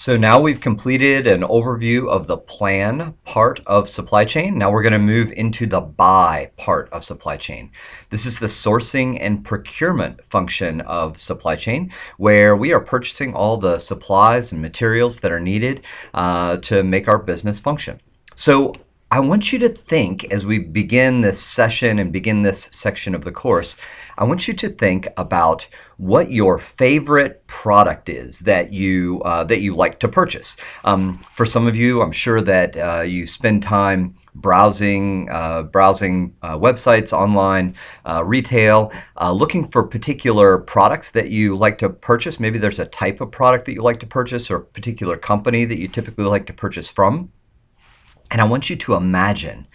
So now we've completed an overview of the plan part of supply chain. Now we're going to move into the buy part of supply chain. This is the sourcing and procurement function of supply chain, where we are purchasing all the supplies and materials that are needed to make our business function. So I want you to think, as we begin this session and begin this section of the course, I want you to think about what your favorite product is that you like to purchase. For some of you, I'm sure that you spend time browsing websites, online, retail, looking for particular products that you like to purchase. Maybe there's a type of product that you like to purchase or a particular company that you typically like to purchase from. And I want you to imagine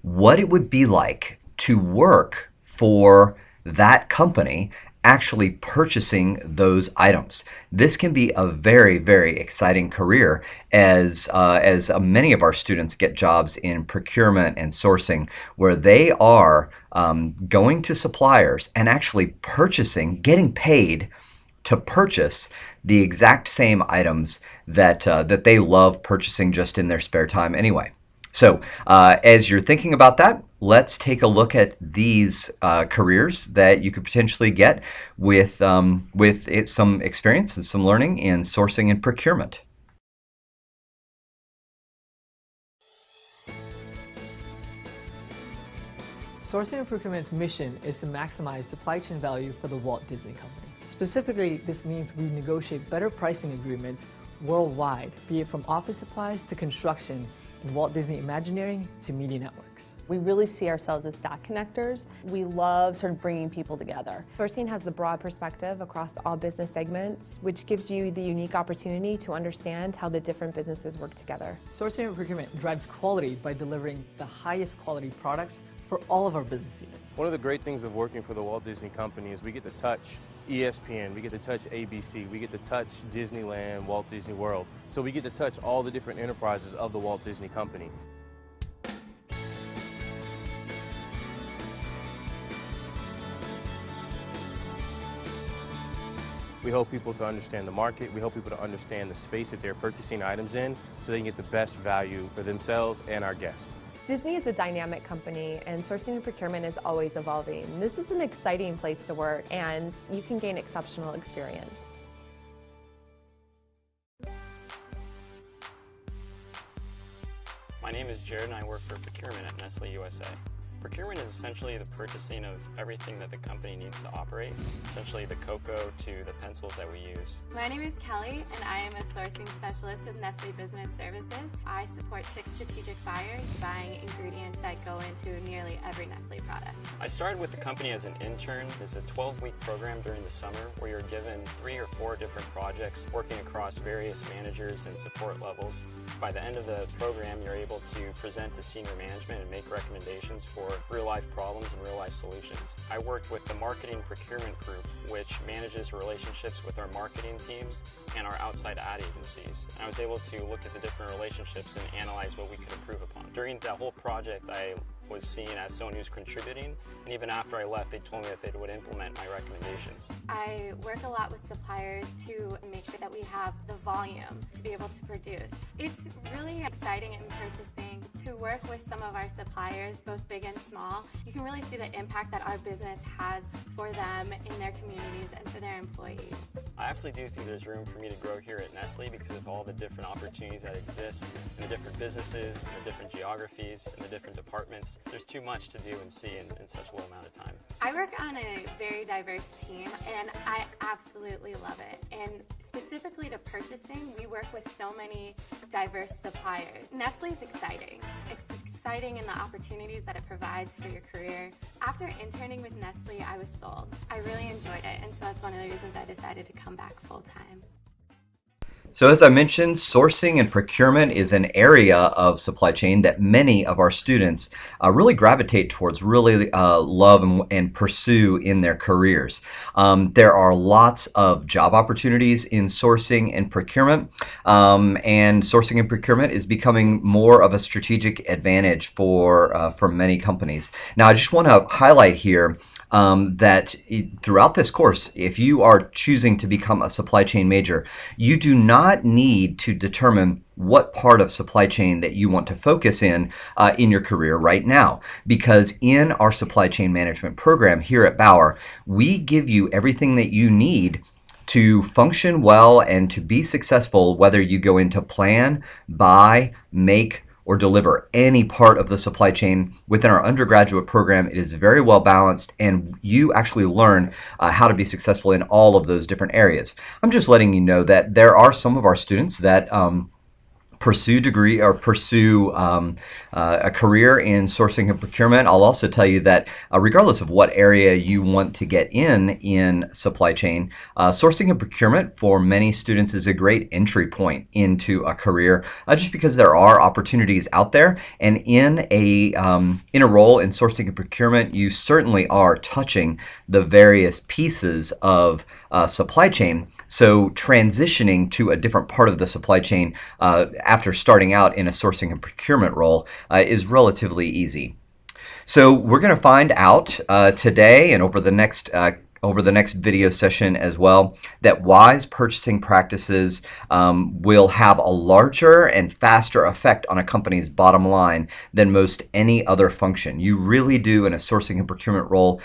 what it would be like to work for that company actually purchasing those items. This can be a very, very exciting career as many of our students get jobs in procurement and sourcing, where they are going to suppliers and actually purchasing, getting paid to purchase the exact same items that they love purchasing just in their spare time anyway. So as you're thinking about that, let's take a look at these careers that you could potentially get with some experience and some learning in sourcing and procurement. Sourcing and Procurement's mission is to maximize supply chain value for the Walt Disney Company. Specifically, this means we negotiate better pricing agreements worldwide, be it from office supplies to construction, and Walt Disney Imagineering to media networks. We really see ourselves as dot connectors. We love sort of bringing people together. Sourcing has the broad perspective across all business segments, which gives you the unique opportunity to understand how the different businesses work together. Sourcing and Procurement drives quality by delivering the highest quality products for all of our business units. One of the great things of working for the Walt Disney Company is we get to touch ESPN, we get to touch ABC, we get to touch Disneyland, Walt Disney World. So we get to touch all the different enterprises of the Walt Disney Company. We help people to understand the market. We help people to understand the space that they're purchasing items in so they can get the best value for themselves and our guests. Disney is a dynamic company, and sourcing and procurement is always evolving. This is an exciting place to work, and you can gain exceptional experience. My name is Jared and I work for procurement at Nestle USA. Procurement is essentially the purchasing of everything that the company needs to operate, essentially the cocoa to the pencils that we use. My name is Kelly and I am a sourcing specialist with Nestle Business Services. I support 6 strategic buyers buying ingredients that go into nearly every Nestle product. I started with the company as an intern. It's a 12-week program during the summer where you're given 3 or 4 different projects working across various managers and support levels. By the end of the program, you're able to present to senior management and make recommendations for real-life problems and real-life solutions. I worked with the marketing procurement group, which manages relationships with our marketing teams and our outside ad agencies. And I was able to look at the different relationships and analyze what we could improve upon. During that whole project, I was seen as someone who's contributing, and even after I left, they told me that they would implement my recommendations. I work a lot with suppliers to make sure that we have the volume to be able to produce. It's really exciting in purchasing to work with some of our suppliers, both big and small. You can really see the impact that our business has for them in their communities and for their employees. I absolutely do think there's room for me to grow here at Nestle because of all the different opportunities that exist in the different businesses, and the different geographies, and the different departments. There's too much to do and see in such a little amount of time. I work on a very diverse team and I absolutely love it. And specifically to purchasing, we work with so many diverse suppliers. Nestle's exciting. It's exciting in the opportunities that it provides for your career. After interning with Nestle, I was sold. I really enjoyed it, and so that's one of the reasons I decided to come back full-time. So as I mentioned, sourcing and procurement is an area of supply chain that many of our students really gravitate towards, really love and pursue in their careers. There are lots of job opportunities in sourcing and procurement, and sourcing and procurement is becoming more of a strategic advantage for many companies. Now, I just want to highlight here that throughout this course, if you are choosing to become a supply chain major, you do not need to determine what part of supply chain that you want to focus in your career right now. Because in our supply chain management program here at Bauer, we give you everything that you need to function well and to be successful, whether you go into plan, buy, make, or deliver any part of the supply chain. Within our undergraduate program, it is very well balanced, and you actually learn how to be successful in all of those different areas. I'm just letting you know that there are some of our students that pursue a career in sourcing and procurement. I'll also tell you that regardless of what area you want to get in supply chain, sourcing and procurement for many students is a great entry point into a career, just because there are opportunities out there. And in a role in sourcing and procurement, you certainly are touching the various pieces of supply chain. So transitioning to a different part of the supply chain after starting out in a sourcing and procurement role is relatively easy. So we're going to find out today and over the next video session as well, that wise purchasing practices will have a larger and faster effect on a company's bottom line than most any other function. You really do, in a sourcing and procurement role,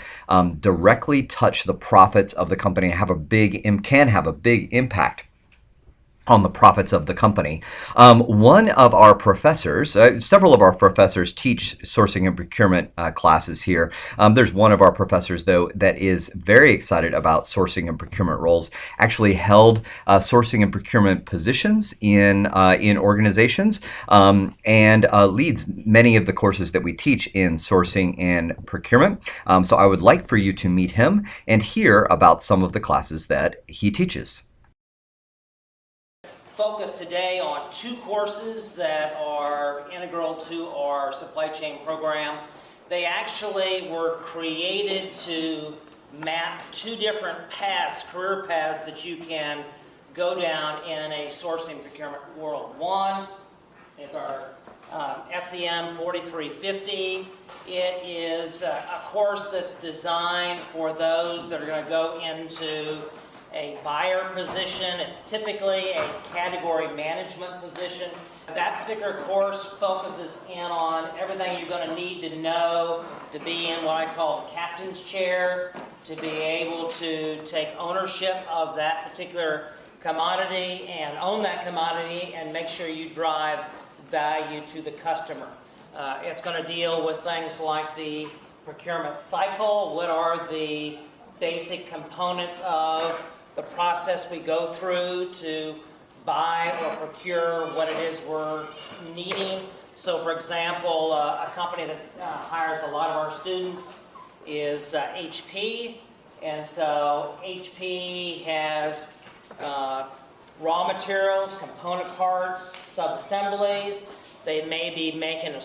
directly touch the profits of the company and can have a big impact on the profits of the company. One of our professors, several of our professors teach sourcing and procurement classes here. There's one of our professors, though, that is very excited about sourcing and procurement roles, actually held sourcing and procurement positions in organizations, and leads many of the courses that we teach in sourcing and procurement. So I would like for you to meet him and hear about some of the classes that he teaches. Focus today on two courses that are integral to our supply chain program. They actually were created to map two different paths, career paths that you can go down in a sourcing procurement world. One is our SEM 4350. It is a course that's designed for those that are going to go into a buyer position. It's typically a category management position. That particular course focuses in on everything you're going to need to know to be in what I call the captain's chair, to be able to take ownership of that particular commodity and own that commodity and make sure you drive value to the customer. It's going to deal with things like the procurement cycle. What are the basic components of the process we go through to buy or procure what it is we're needing. So for example, a company that hires a lot of our students is HP. And so HP has raw materials, component parts, sub-assemblies. They may be making a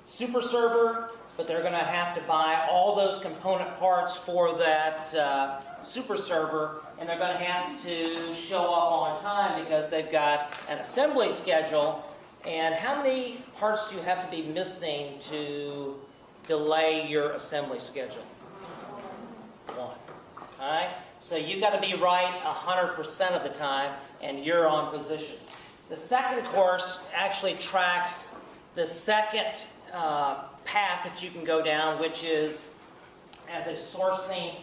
super server, but they're going to have to buy all those component parts for that super server, and they're going to have to show up on time because they've got an assembly schedule. And how many parts do you have to be missing to delay your assembly schedule? One. Okay? So you've got to be right 100% of the time, and you're on position. The second course actually tracks the second path that you can go down, which is as a sourcing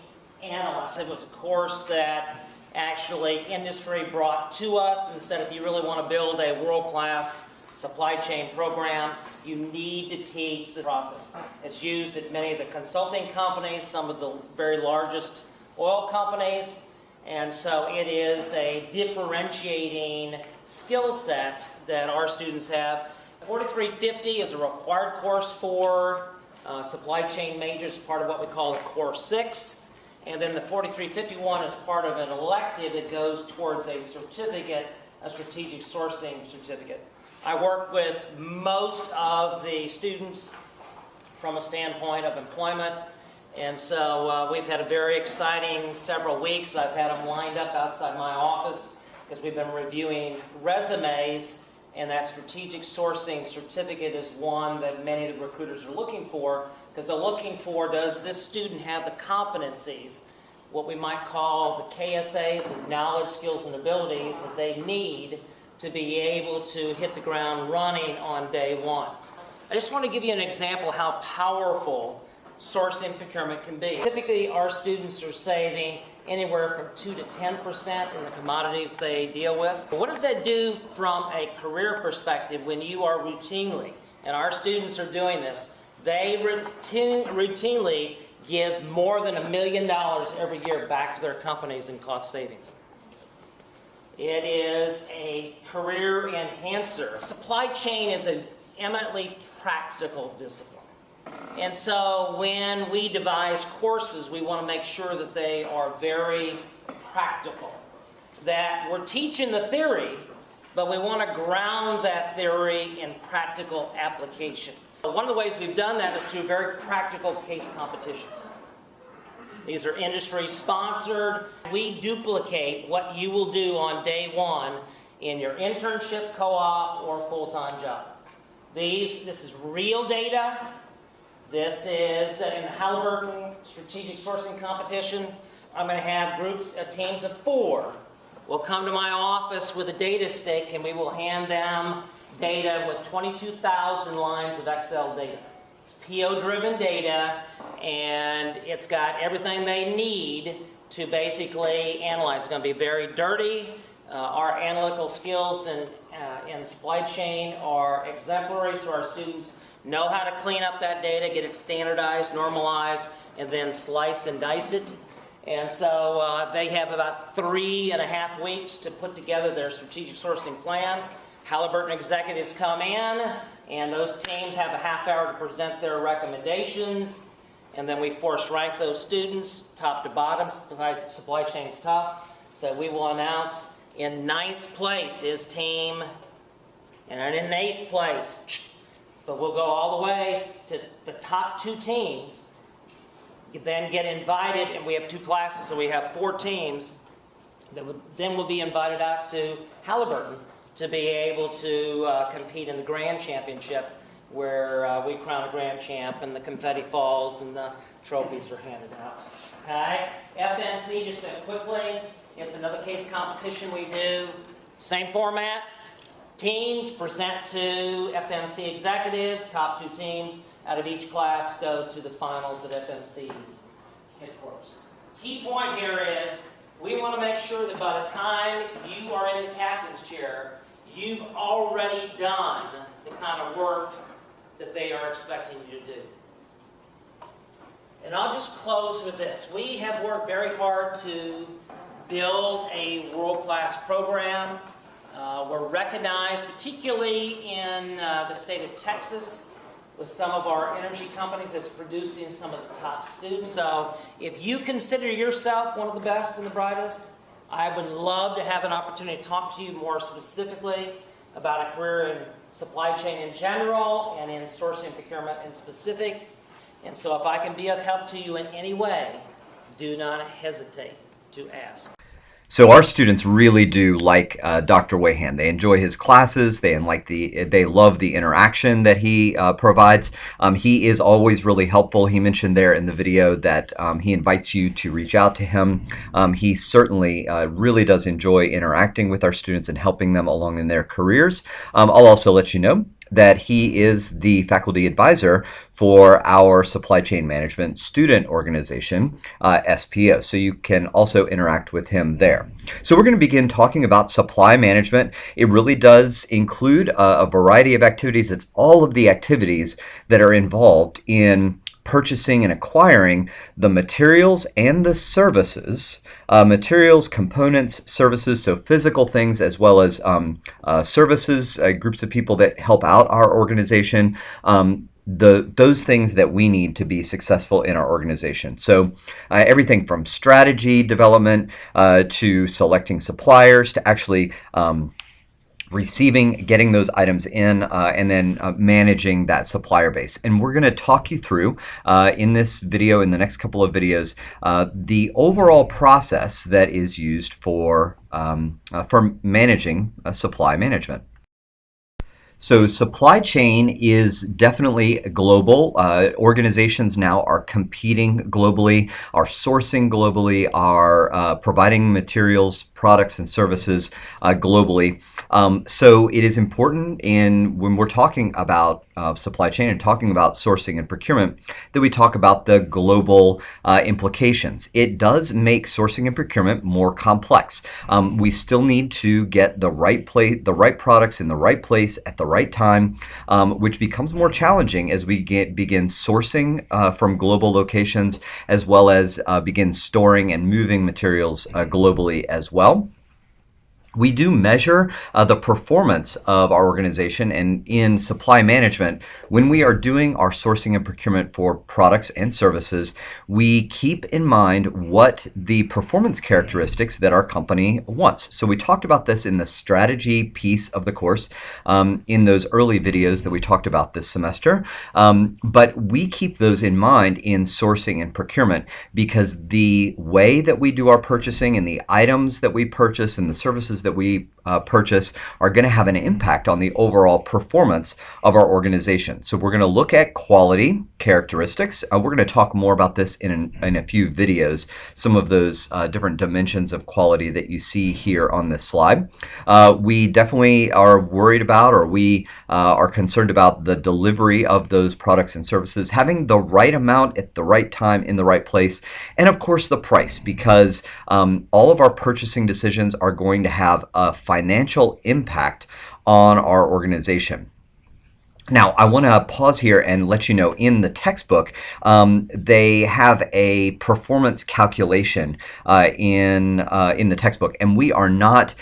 analyst. It was a course that actually industry brought to us and said, if you really want to build a world-class supply chain program, you need to teach the process. It's used at many of the consulting companies, some of the very largest oil companies, and so it is a differentiating skill set that our students have. 4350 is a required course for supply chain majors, part of what we call the Core 6. And then the 4351 is part of an elective that goes towards a certificate, a strategic sourcing certificate. I work with most of the students from a standpoint of employment. And so we've had a very exciting several weeks. I've had them lined up outside my office because we've been reviewing resumes. and that strategic sourcing certificate is one that many of the recruiters are looking for, because they're looking for, does this student have the competencies, what we might call the KSAs, the knowledge, skills, and abilities that they need to be able to hit the ground running on day one. I just want to give you an example how powerful sourcing procurement can be. Typically, our students are saving anywhere from 2 to 10% in the commodities they deal with. But what does that do from a career perspective when you are routinely, and our students are doing this, they routinely give more than $1 million every year back to their companies in cost savings. It is a career enhancer. Supply chain is an eminently practical discipline. And so when we devise courses, we want to make sure that they are very practical. That we're teaching the theory, but we want to ground that theory in practical application. One of the ways we've done that is through very practical case competitions. These are industry sponsored. We duplicate what you will do on day one in your internship, co-op, or full-time job. This is real data. This is in the Halliburton Strategic Sourcing Competition. I'm going to have groups, teams of 4 will come to my office with a data stick, and we will hand them data with 22,000 lines of Excel data. It's PO-driven data, and it's got everything they need to basically analyze. It's going to be very dirty. Our analytical skills in supply chain are exemplary, so our students know how to clean up that data, get it standardized, normalized, and then slice and dice it. And so they have about 3.5 weeks to put together their strategic sourcing plan. Halliburton executives come in, and those teams have a half hour to present their recommendations, and then we force rank those students top to bottom. Supply chain's tough, so we will announce in 9th place is team, and in 8th place, but we'll go all the way to the top 2 teams, then get invited, and we have 2 classes, so we have 4 teams that then will be invited out to Halliburton to be able to compete in the Grand Championship, where we crown a Grand Champ, and the confetti falls, and the trophies are handed out. Okay? FNC, just quickly, it's another case competition we do. Same format. Teams present to FMC executives. Top 2 teams out of each class go to the finals at FMC's headquarters. Key point here is we want to make sure that by the time you are in the captain's chair, you've already done the kind of work that they are expecting you to do. And I'll just close with this. We have worked very hard to build a world-class program. We're recognized, particularly in the state of Texas, with some of our energy companies that's producing some of the top students. So if you consider yourself one of the best and the brightest, I would love to have an opportunity to talk to you more specifically about a career in supply chain in general and in sourcing and procurement in specific. And so if I can be of help to you in any way, do not hesitate to ask. So our students really do like Dr. Wayhan. They enjoy his classes. They love the interaction that he provides. He is always really helpful. He mentioned there in the video that he invites you to reach out to him. He certainly really does enjoy interacting with our students and helping them along in their careers. I'll also let you know that he is the faculty advisor for our supply chain management student organization, SPO. So you can also interact with him there. So we're going to begin talking about supply management. It really does include a variety of activities. It's all of the activities that are involved in purchasing and acquiring the materials and the services, materials, components, services, so physical things as well as services, groups of people that help out our organization, those things that we need to be successful in our organization. So everything from strategy development to selecting suppliers to actually receiving, getting those items in, and then managing that supplier base. And we're going to talk you through in this video, in the next couple of videos, the process that is used for managing supply management. So supply chain is definitely global. Organizations now are competing globally, are sourcing globally, are providing materials, products, and services globally. So it is important when we're talking about supply chain and talking about sourcing and procurement that we talk about the global implications. It does make sourcing and procurement more complex. We still need to get the right products in the right place at the right time, which becomes more challenging as we begin sourcing from global locations, as well as begin storing and moving materials globally as well. We do measure the performance of our organization, and in supply management, when we are doing our sourcing and procurement for products and services, we keep in mind what the performance characteristics that our company wants. So we talked about this in the strategy piece of the course in those early videos that we talked about this semester, but we keep those in mind in sourcing and procurement because the way that we do our purchasing and the items that we purchase and the services that we purchase are going to have an impact on the overall performance of our organization. So we're going to look at quality characteristics. We're going to talk more about this in a few videos, some of those different dimensions of quality that you see here on this slide. We definitely are worried about, or we are concerned about, the delivery of those products and services, having the right amount at the right time in the right place, and of course the price, because all of our purchasing decisions are going to have a financial impact on our organization. Now, I want to pause here and let you know in the textbook, they have a performance calculation in the textbook, and we are not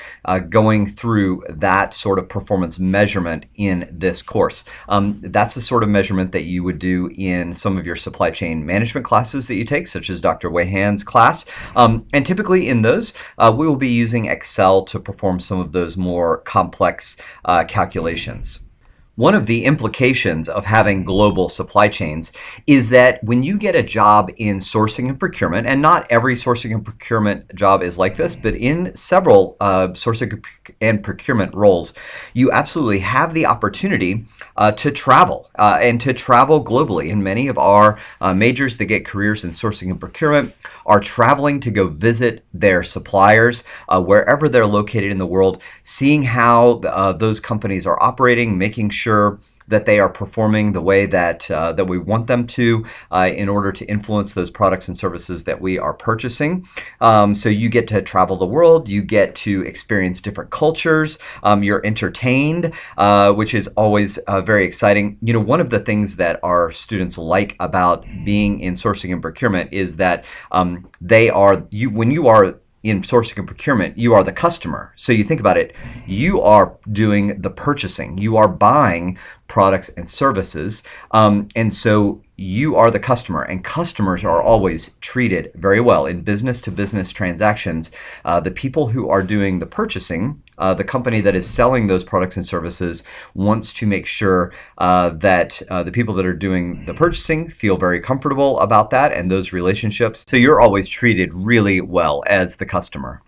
going through that sort of performance measurement in this course. That's the sort of measurement that you would do in some of your supply chain management classes that you take, such as Dr. Wayhan's class. And typically in those, we will be using Excel to perform some of those more complex calculations. One of the implications of having global supply chains is that when you get a job in sourcing and procurement, and not every sourcing and procurement job is like this, but in several sourcing and procurement roles, you absolutely have the opportunity to travel and to travel globally. And many of our majors that get careers in sourcing and procurement are traveling to go visit their suppliers wherever they're located in the world, seeing how those companies are operating, making sure that they are performing the way that we want them to in order to influence those products and services that we are purchasing. So you get to travel the world, you get to experience different cultures, you're entertained, which is always very exciting. You know, one of the things that our students like about being in sourcing and procurement is that when you are in sourcing and procurement, you are the customer. So you think about it, you are doing the purchasing, you are buying products and services, and so you are the customer, and customers are always treated very well in business-to-business transactions. The people who are doing the purchasing, the company that is selling those products and services, wants to make sure that the people that are doing the purchasing feel very comfortable about that and those relationships. So you're always treated really well as the customer.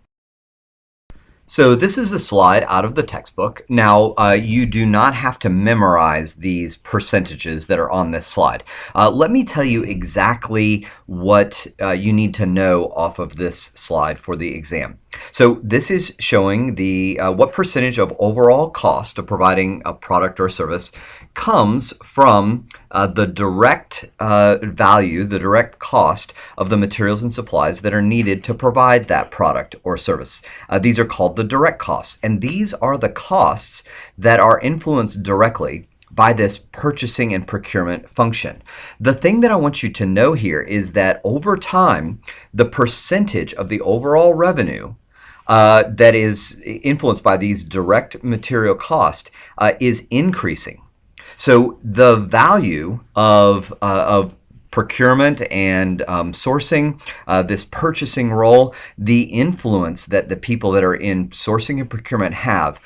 So this is a slide out of the textbook. Now, you do not have to memorize these percentages that are on this slide. Let me tell you exactly what you need to know off of this slide for the exam. So this is showing the what percentage of overall cost of providing a product or service comes from the direct value, the direct cost of the materials and supplies that are needed to provide that product or service. These are called the direct costs, and these are the costs that are influenced directly by this purchasing and procurement function. The thing that I want you to know here is that over time, the percentage of the overall revenue that is influenced by these direct material costs is increasing. So the value of procurement and sourcing, this purchasing role, the influence that the people that are in sourcing and procurement have,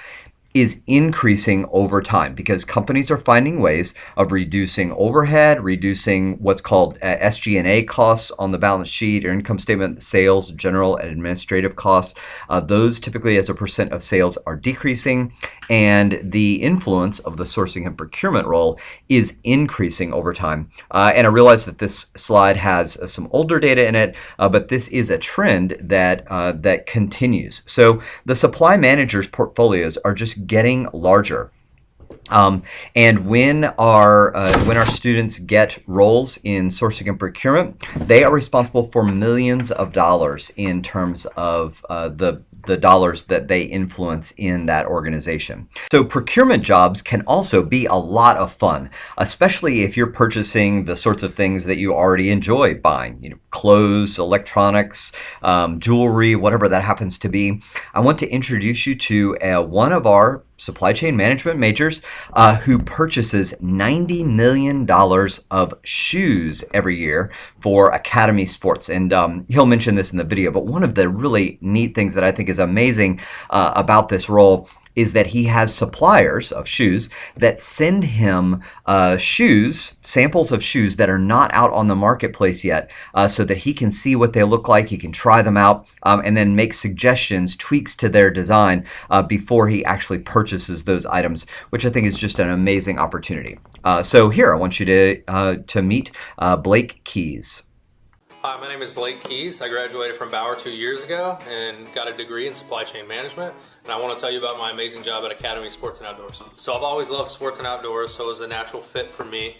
is increasing over time because companies are finding ways of reducing overhead, reducing what's called SG&A costs on the balance sheet or income statement, sales, general and administrative costs. Those typically as a percent of sales are decreasing, and the influence of the sourcing and procurement role is increasing over time. And I realize that this slide has some older data in it, but this is a trend that continues. So the supply managers' portfolios are just getting larger. And when our students get roles in sourcing and procurement, they are responsible for millions of dollars in terms of the dollars that they influence in that organization. So procurement jobs can also be a lot of fun, especially if you're purchasing the sorts of things that you already enjoy buying, clothes, electronics, jewelry, whatever that happens to be. I want to introduce you to one of our supply chain management majors who purchases $90 million of shoes every year for Academy Sports. And he'll mention this in the video, but one of the really neat things that I think is amazing about this role is that he has suppliers of shoes that send him samples of shoes that are not out on the marketplace yet, so that he can see what they look like, he can try them out, and then make suggestions, tweaks to their design before he actually purchases those items, which I think is just an amazing opportunity. So here, I want you to meet Blake Keys. Hi, my name is Blake Keys. I graduated from Bauer 2 years ago and got a degree in supply chain management. And I want to tell you about my amazing job at Academy Sports and Outdoors. So I've always loved sports and outdoors, so it was a natural fit for me.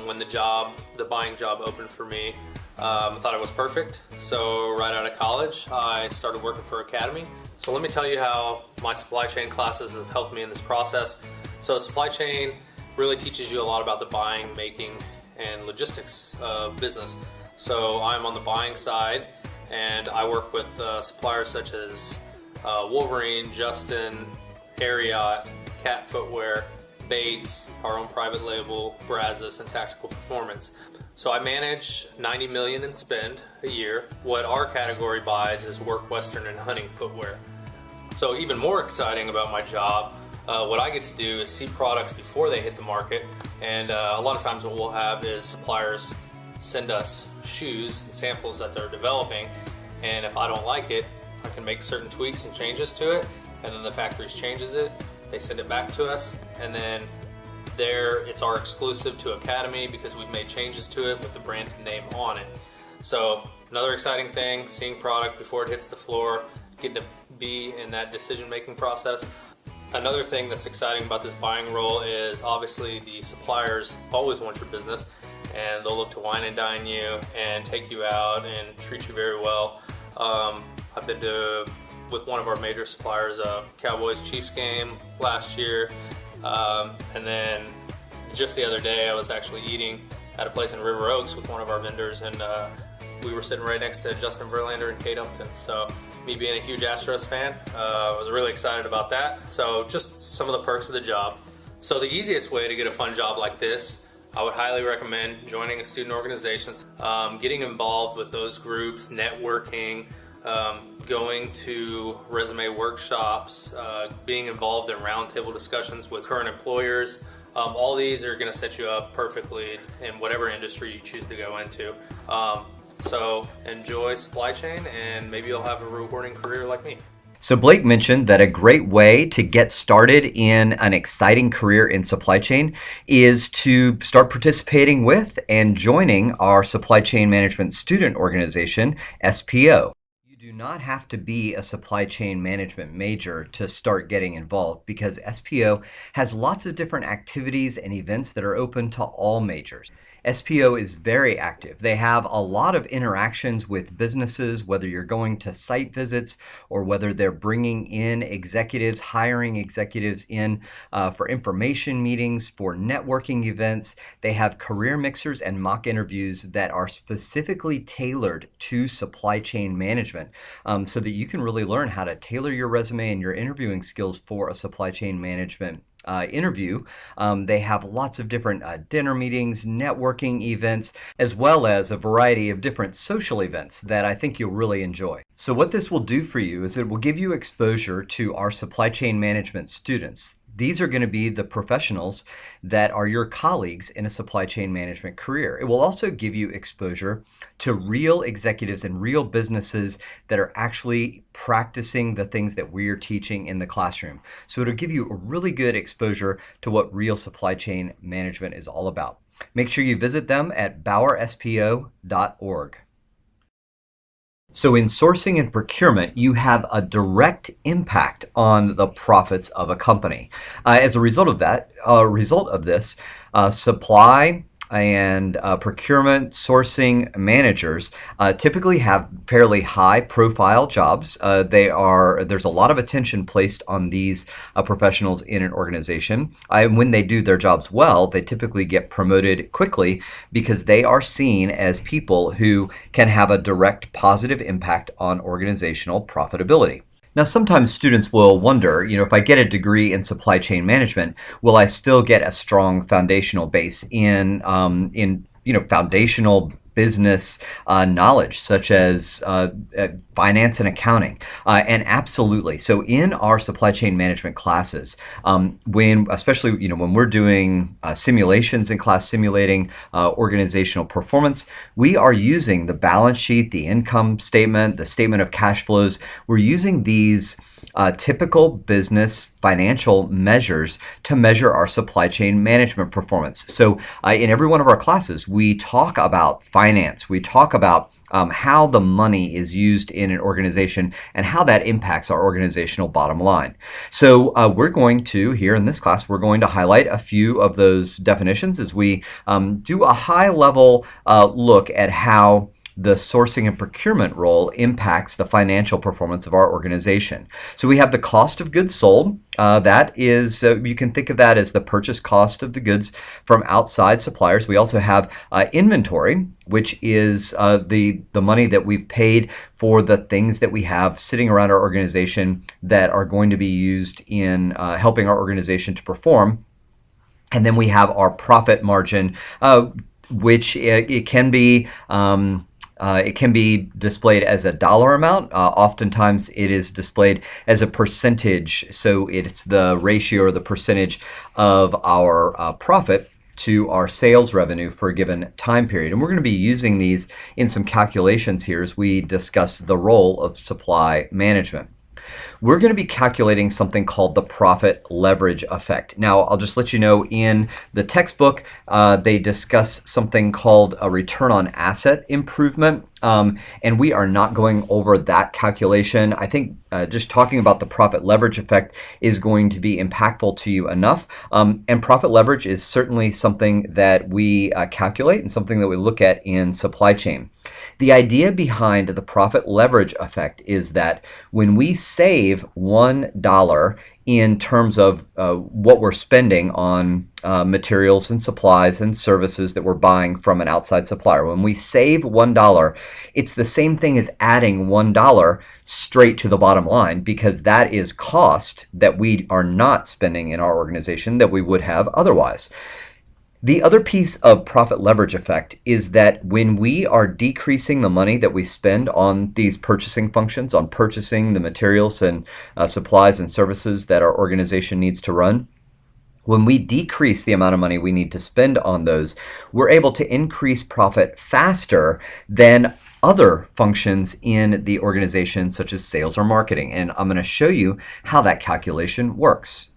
When the buying job opened for me, I thought it was perfect. So right out of college, I started working for Academy. So let me tell you how my supply chain classes have helped me in this process. So supply chain really teaches you a lot about the buying, making, and logistics business. So I'm on the buying side, and I work with suppliers such as Wolverine, Justin, Ariat, Cat Footwear, Bates, our own private label, Brazos, and Tactical Performance. So I manage $90 million in spend a year. What our category buys is work, western, and hunting footwear. So even more exciting about my job, what I get to do is see products before they hit the market, and a lot of times what we'll have is suppliers send us shoes and samples that they're developing, and if I don't like it, I can make certain tweaks and changes to it, and then the factory changes it, they send it back to us, and then it's our exclusive to Academy because we've made changes to it with the brand name on it. So another exciting thing, seeing product before it hits the floor, getting to be in that decision-making process. Another thing that's exciting about this buying role is obviously the suppliers always want your business, and they'll look to wine and dine you and take you out and treat you very well. I've been with one of our major suppliers, Cowboys-Chiefs game last year, and then just the other day I was actually eating at a place in River Oaks with one of our vendors, and we were sitting right next to Justin Verlander and Kate Upton. So me being a huge Astros fan, I was really excited about that. So just some of the perks of the job. So the easiest way to get a fun job like this, I would highly recommend joining a student organization, getting involved with those groups, networking, going to resume workshops, being involved in roundtable discussions with current employers. All these are going to set you up perfectly in whatever industry you choose to go into. So enjoy supply chain, and maybe you'll have a rewarding career like me. So Blake mentioned that a great way to get started in an exciting career in supply chain is to start participating with and joining our supply chain management student organization, SPO. You do not have to be a supply chain management major to start getting involved, because SPO has lots of different activities and events that are open to all majors. SPO is very active. They have a lot of interactions with businesses, whether you're going to site visits or whether they're bringing in executives, hiring executives in for information meetings, for networking events. They have career mixers and mock interviews that are specifically tailored to supply chain management, so that you can really learn how to tailor your resume and your interviewing skills for a supply chain management interview. They have lots of different dinner meetings, networking events, as well as a variety of different social events that I think you'll really enjoy. So what this will do for you is it will give you exposure to our supply chain management students. These are going to be the professionals that are your colleagues in a supply chain management career. It will also give you exposure to real executives and real businesses that are actually practicing the things that we're teaching in the classroom. So it'll give you a really good exposure to what real supply chain management is all about. Make sure you visit them at bowerspo.org. So in sourcing and procurement, you have a direct impact on the profits of a company. As a result of this, supply and procurement sourcing managers typically have fairly high profile jobs. There's a lot of attention placed on these professionals in an organization. When they do their jobs well, they typically get promoted quickly because they are seen as people who can have a direct positive impact on organizational profitability. Now, sometimes students will wonder, if I get a degree in supply chain management, will I still get a strong foundational base in foundational business knowledge, such as finance and accounting? And absolutely. So in our supply chain management classes, especially when we're doing simulations in class, simulating organizational performance, we are using the balance sheet, the income statement, the statement of cash flows. We're using these typical business financial measures to measure our supply chain management performance. So in every one of our classes, we talk about finance. We talk about how the money is used in an organization and how that impacts our organizational bottom line. So we're going to, here in this class, we're going to highlight a few of those definitions as we do a high-level look at how the sourcing and procurement role impacts the financial performance of our organization. So we have the cost of goods sold. That is, you can think of that as the purchase cost of the goods from outside suppliers. We also have inventory, which is the money that we've paid for the things that we have sitting around our organization that are going to be used in helping our organization to perform. And then we have our profit margin, which it can be displayed as a dollar amount. Oftentimes it is displayed as a percentage. So it's the ratio or the percentage of our profit to our sales revenue for a given time period. And we're going to be using these in some calculations here as we discuss the role of supply management. We're going to be calculating something called the profit leverage effect. Now, I'll just let you know, in the textbook, they discuss something called a return on asset improvement, and we are not going over that calculation. I think just talking about the profit leverage effect is going to be impactful to you enough, and profit leverage is certainly something that we calculate and something that we look at in supply chain. The idea behind the profit leverage effect is that when we save $1 in terms of what we're spending on materials and supplies and services that we're buying from an outside supplier, when we save $1, it's the same thing as adding $1 straight to the bottom line, because that is cost that we are not spending in our organization that we would have otherwise. The other piece of profit leverage effect is that when we are decreasing the money that we spend on these purchasing functions, on purchasing the materials and supplies and services that our organization needs to run, when we decrease the amount of money we need to spend on those, we're able to increase profit faster than other functions in the organization, such as sales or marketing. And I'm going to show you how that calculation works.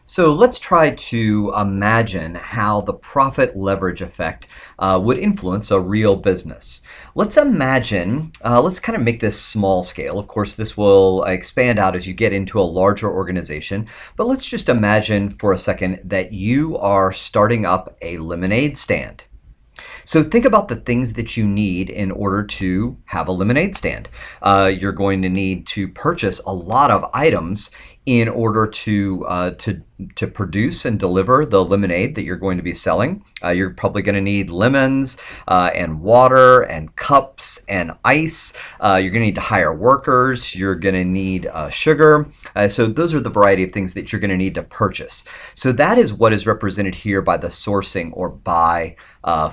So let's try to imagine how the profit leverage effect would influence a real business. Let's imagine, let's kind of make this small scale. Of course, this will expand out as you get into a larger organization, but let's just imagine for a second that you are starting up a lemonade stand. So think about the things that you need in order to have a lemonade stand. You're going to need to purchase a lot of items in order to produce and deliver the lemonade that you're going to be selling. You're probably going to need lemons and water and cups and ice. You're going to need to hire workers. You're going to need sugar. So those are the variety of things that you're going to need to purchase. So that is what is represented here by the sourcing or buy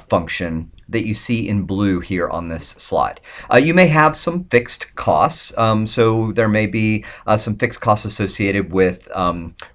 function that you see in blue here on this slide. You may have some fixed costs. So there may be some fixed costs associated with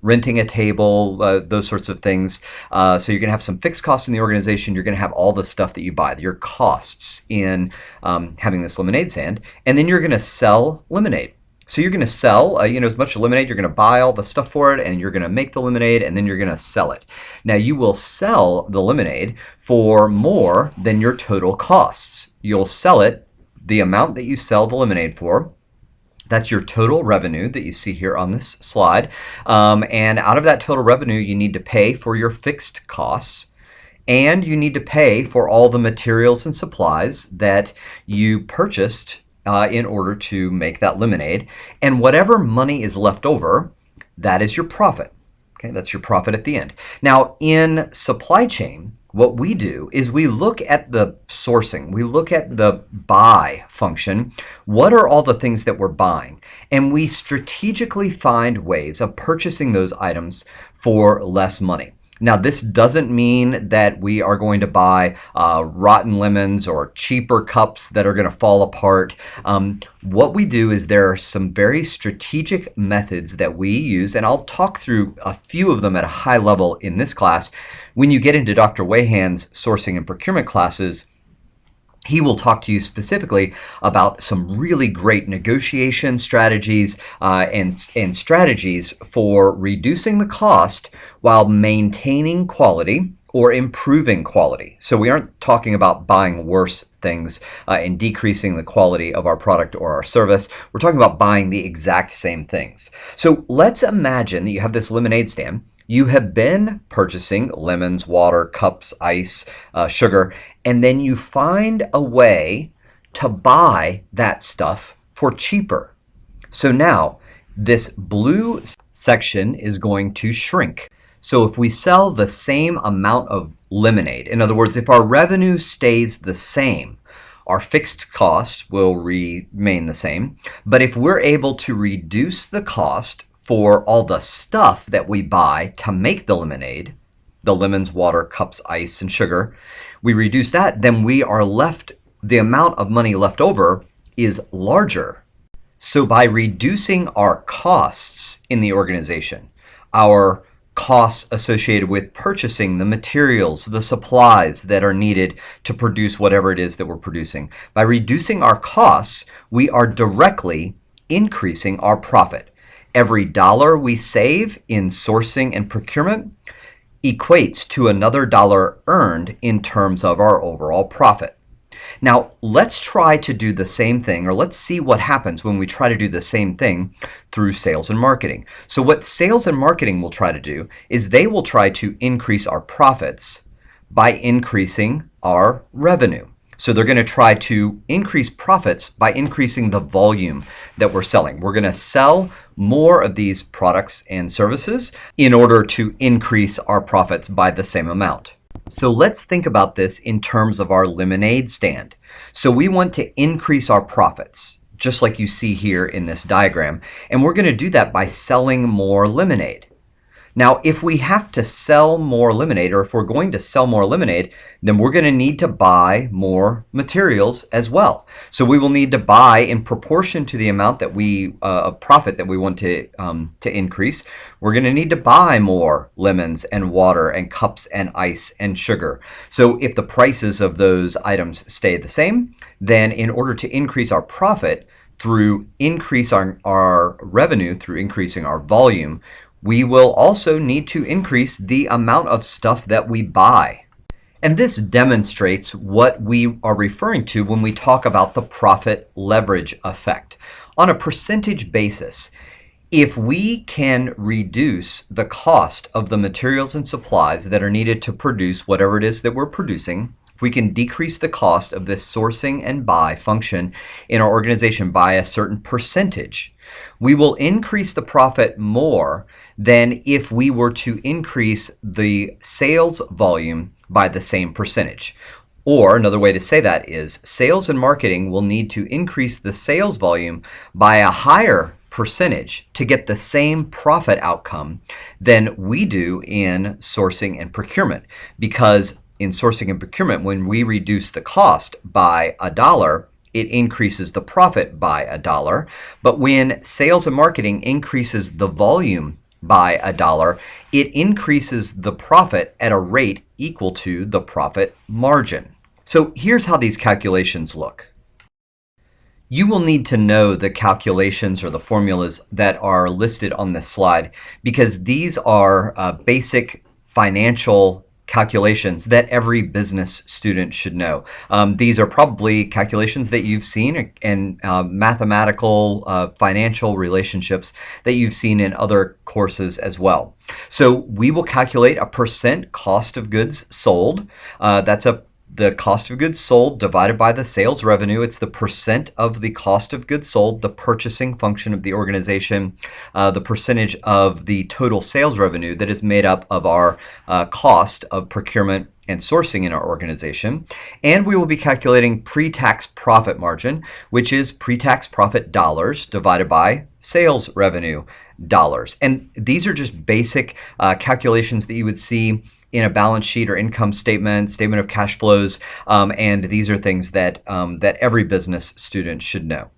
renting a table, those sorts of things. So you're going to have some fixed costs in the organization. You're going to have all the stuff that you buy, your costs in having this lemonade stand. And then you're going to sell lemonade. So you're going to sell, as much lemonade, you're going to buy all the stuff for it, and you're going to make the lemonade, and then you're going to sell it. Now, you will sell the lemonade for more than your total costs. You'll sell it, the amount that you sell the lemonade for, that's your total revenue that you see here on this slide. And out of that total revenue, you need to pay for your fixed costs, and you need to pay for all the materials and supplies that you purchased in order to make that lemonade. And whatever money is left over, that is your profit. Okay, that's your profit at the end. Now, in supply chain, what we do is we look at the sourcing, we look at the buy function. What are all the things that we're buying? And we strategically find ways of purchasing those items for less money. Now, this doesn't mean that we are going to buy rotten lemons or cheaper cups that are going to fall apart. What we do is there are some very strategic methods that we use, and I'll talk through a few of them at a high level in this class. When you get into Dr. Wayhan's sourcing and procurement classes, he will talk to you specifically about some really great negotiation strategies and strategies for reducing the cost while maintaining quality or improving quality. So we aren't talking about buying worse things and decreasing the quality of our product or our service. We're talking about buying the exact same things. So let's imagine that you have this lemonade stand. You have been purchasing lemons, water, cups, ice, sugar, and then you find a way to buy that stuff for cheaper. So now this blue section is going to shrink. So if we sell the same amount of lemonade, in other words, if our revenue stays the same, our fixed cost will remain the same. But if we're able to reduce the cost for all the stuff that we buy to make the lemonade, the lemons, water, cups, ice, and sugar, we reduce that, then we are left, the amount of money left over is larger. So by reducing our costs in the organization, our costs associated with purchasing the materials, the supplies that are needed to produce whatever it is that we're producing, by reducing our costs, we are directly increasing our profit. Every dollar we save in sourcing and procurement equates to another dollar earned in terms of our overall profit. Now, let's try to do the same thing, or let's see what happens when we try to do the same thing through sales and marketing. So what sales and marketing will try to do is they will try to increase our profits by increasing our revenue. So they're going to try to increase profits by increasing the volume that we're selling. We're going to sell more of these products and services in order to increase our profits by the same amount. So let's think about this in terms of our lemonade stand. So we want to increase our profits, just like you see here in this diagram, and we're going to do that by selling more lemonade. Now, if we have to sell more lemonade, or if we're going to sell more lemonade, then we're going to need to buy more materials as well. So we will need to buy in proportion to the amount that we, profit that we want to increase. We're going to need to buy more lemons and water and cups and ice and sugar. So if the prices of those items stay the same, then in order to increase our profit through increase our revenue, through increasing our volume, we will also need to increase the amount of stuff that we buy. And this demonstrates what we are referring to when we talk about the profit leverage effect. On a percentage basis, if we can reduce the cost of the materials and supplies that are needed to produce whatever it is that we're producing, if we can decrease the cost of this sourcing and buy function in our organization by a certain percentage, we will increase the profit more than if we were to increase the sales volume by the same percentage. Or another way to say that is sales and marketing will need to increase the sales volume by a higher percentage to get the same profit outcome than we do in sourcing and procurement. Because in sourcing and procurement, when we reduce the cost by $1, it increases the profit by $1. But when sales and marketing increases the volume by $1, it increases the profit at a rate equal to the profit margin. So here's how these calculations look. You will need to know the calculations or the formulas that are listed on this slide because these are basic financial calculations that every business student should know. These are probably calculations that you've seen and mathematical financial relationships that you've seen in other courses as well. So we will calculate a percent cost of goods sold. That's the cost of goods sold divided by the sales revenue. It's the percent of the cost of goods sold, the purchasing function of the organization, the percentage of the total sales revenue that is made up of our cost of procurement and sourcing in our organization. And we will be calculating pre-tax profit margin, which is pre-tax profit dollars divided by sales revenue dollars. And these are just basic calculations that you would see in a balance sheet or income statement, statement of cash flows, and these are things that that every business student should know.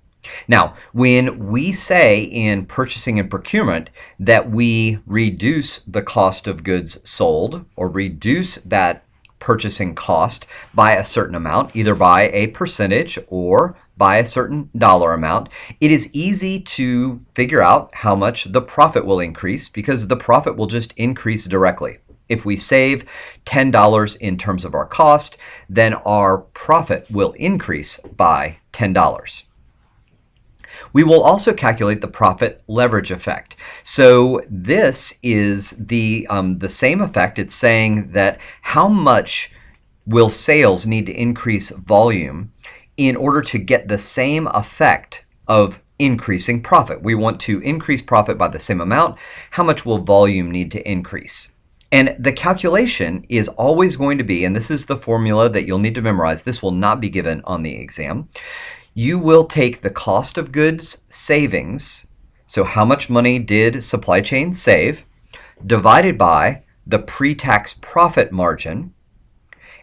Now, when we say in purchasing and procurement that we reduce the cost of goods sold or reduce that purchasing cost by a certain amount, either by a percentage or by a certain dollar amount, it is easy to figure out how much the profit will increase because the profit will just increase directly. If we save $10 in terms of our cost, then our profit will increase by $10. We will also calculate the profit leverage effect. So this is the same effect. It's saying that how much will sales need to increase volume in order to get the same effect of increasing profit. We want to increase profit by the same amount. How much will volume need to increase? And the calculation is always going to be, and this is the formula that you'll need to memorize, this will not be given on the exam. You will take the cost of goods savings, so how much money did supply chain save, divided by the pre-tax profit margin,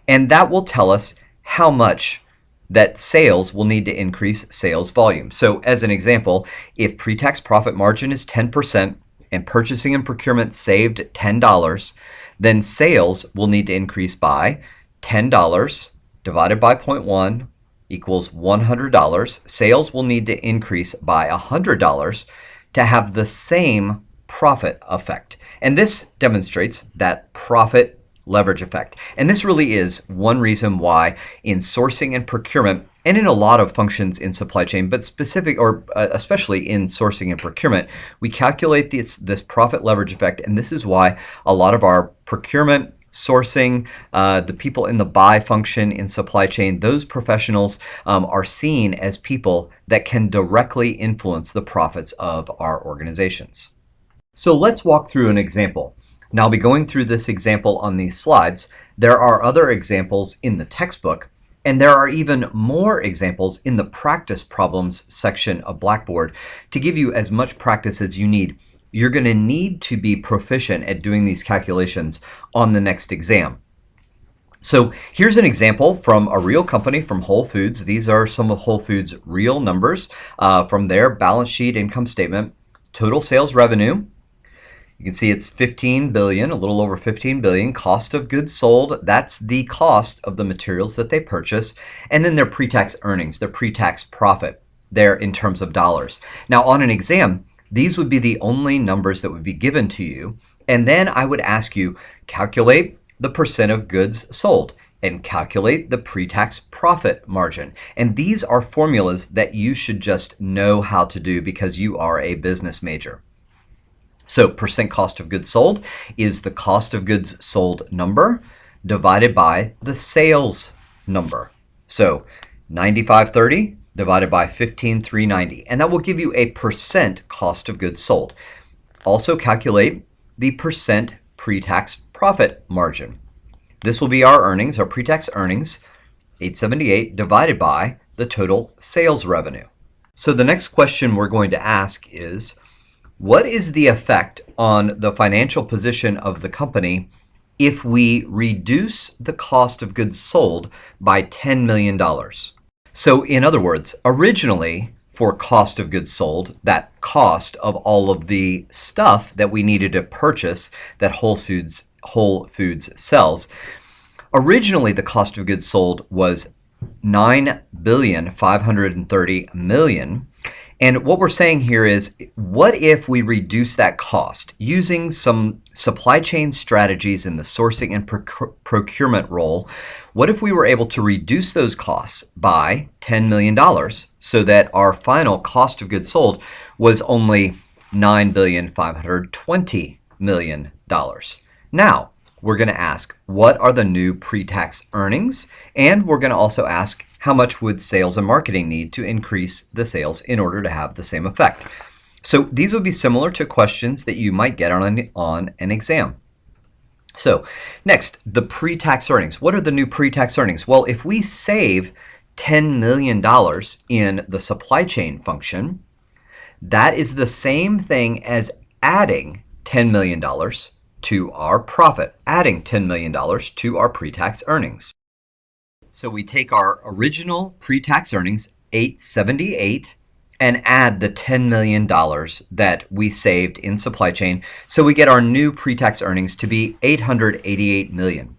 and that will tell us how much that sales will need to increase sales volume. So as an example, if pre-tax profit margin is 10%, and purchasing and procurement saved $10, then sales will need to increase by $10 divided by 0.1 equals $100. Sales will need to increase by $100 to have the same profit effect. And this demonstrates that profit leverage effect. And this really is one reason why in sourcing and procurement, and in a lot of functions in supply chain, but especially in sourcing and procurement, we calculate this profit leverage effect. And this is why a lot of our procurement, sourcing, the people in the buy function in supply chain, those professionals are seen as people that can directly influence the profits of our organizations. So let's walk through an example. Now, I'll be going through this example on these slides. There are other examples in the textbook, and there are even more examples in the practice problems section of Blackboard to give you as much practice as you need. You're going to need to be proficient at doing these calculations on the next exam. So here's an example from a real company, from Whole Foods. These are some of Whole Foods' real numbers from their balance sheet income statement. Total sales revenue. You can see it's 15 billion, a little over 15 billion. Cost of goods sold, that's the cost of the materials that they purchase. And then their pre-tax earnings, their pre-tax profit there in terms of dollars. Now on an exam, these would be the only numbers that would be given to you. And then I would ask you, calculate the percent of goods sold and calculate the pre-tax profit margin. And these are formulas that you should just know how to do because you are a business major. So percent cost of goods sold is the cost of goods sold number divided by the sales number. So 9530 divided by 15,390, and that will give you a percent cost of goods sold. Also calculate the percent pre-tax profit margin. This will be our earnings, our pre-tax earnings, 878 divided by the total sales revenue. So the next question we're going to ask is, what is the effect on the financial position of the company if we reduce the cost of goods sold by $10 million? So in other words, originally for cost of goods sold, that cost of all of the stuff that we needed to purchase that Whole Foods sells, originally the cost of goods sold was $9,530,000,000. And what we're saying here is, what if we reduce that cost using some supply chain strategies in the sourcing and procurement role? What if we were able to reduce those costs by $10 million so that our final cost of goods sold was only $9,520,000,000? Now, we're going to ask, what are the new pre-tax earnings? And we're going to also ask, how much would sales and marketing need to increase the sales in order to have the same effect? So these would be similar to questions that you might get on an exam. So next, the pre-tax earnings. What are the new pre-tax earnings? Well, if we save $10 million in the supply chain function, that is the same thing as adding $10 million to our profit, adding $10 million to our pre-tax earnings. So we take our original pre-tax earnings, 878, and add the $10 million that we saved in supply chain. So we get our new pre-tax earnings to be $888 million.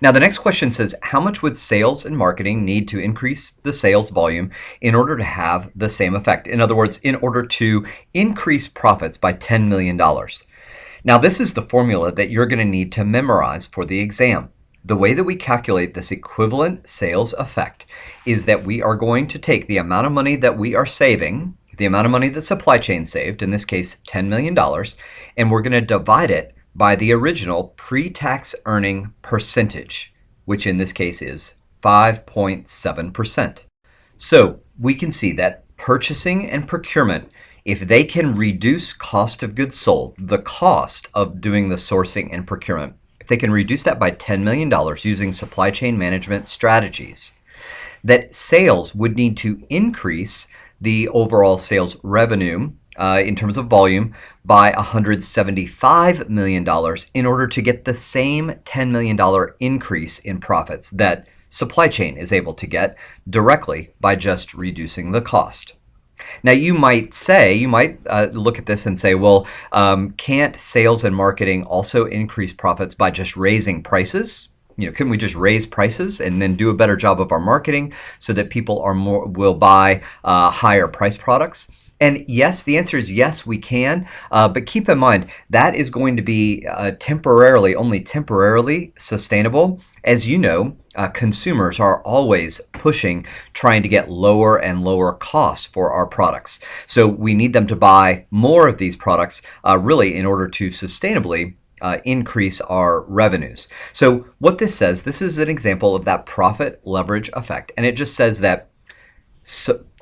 Now the next question says, how much would sales and marketing need to increase the sales volume in order to have the same effect? In other words, in order to increase profits by $10 million. Now this is the formula that you're going to need to memorize for the exam. The way that we calculate this equivalent sales effect is that we are going to take the amount of money that we are saving, the amount of money that supply chain saved, in this case $10 million, and we're going to divide it by the original pre-tax earning percentage, which in this case is 5.7%. So we can see that purchasing and procurement, if they can reduce cost of goods sold, the cost of doing the sourcing and procurement, if they can reduce that by $10 million using supply chain management strategies, that sales would need to increase the overall sales revenue in terms of volume by $175 million in order to get the same $10 million increase in profits that supply chain is able to get directly by just reducing the cost. Now you might look at this and say, well, can't sales and marketing also increase profits by just raising prices? Can we just raise prices and then do a better job of our marketing so that people will buy higher price products? And yes, the answer is yes, we can. But keep in mind, that is going to be only temporarily sustainable. As you know, consumers are always trying to get lower and lower costs for our products. So we need them to buy more of these products really in order to sustainably increase our revenues. So what this says, this is an example of that profit leverage effect. And it just says that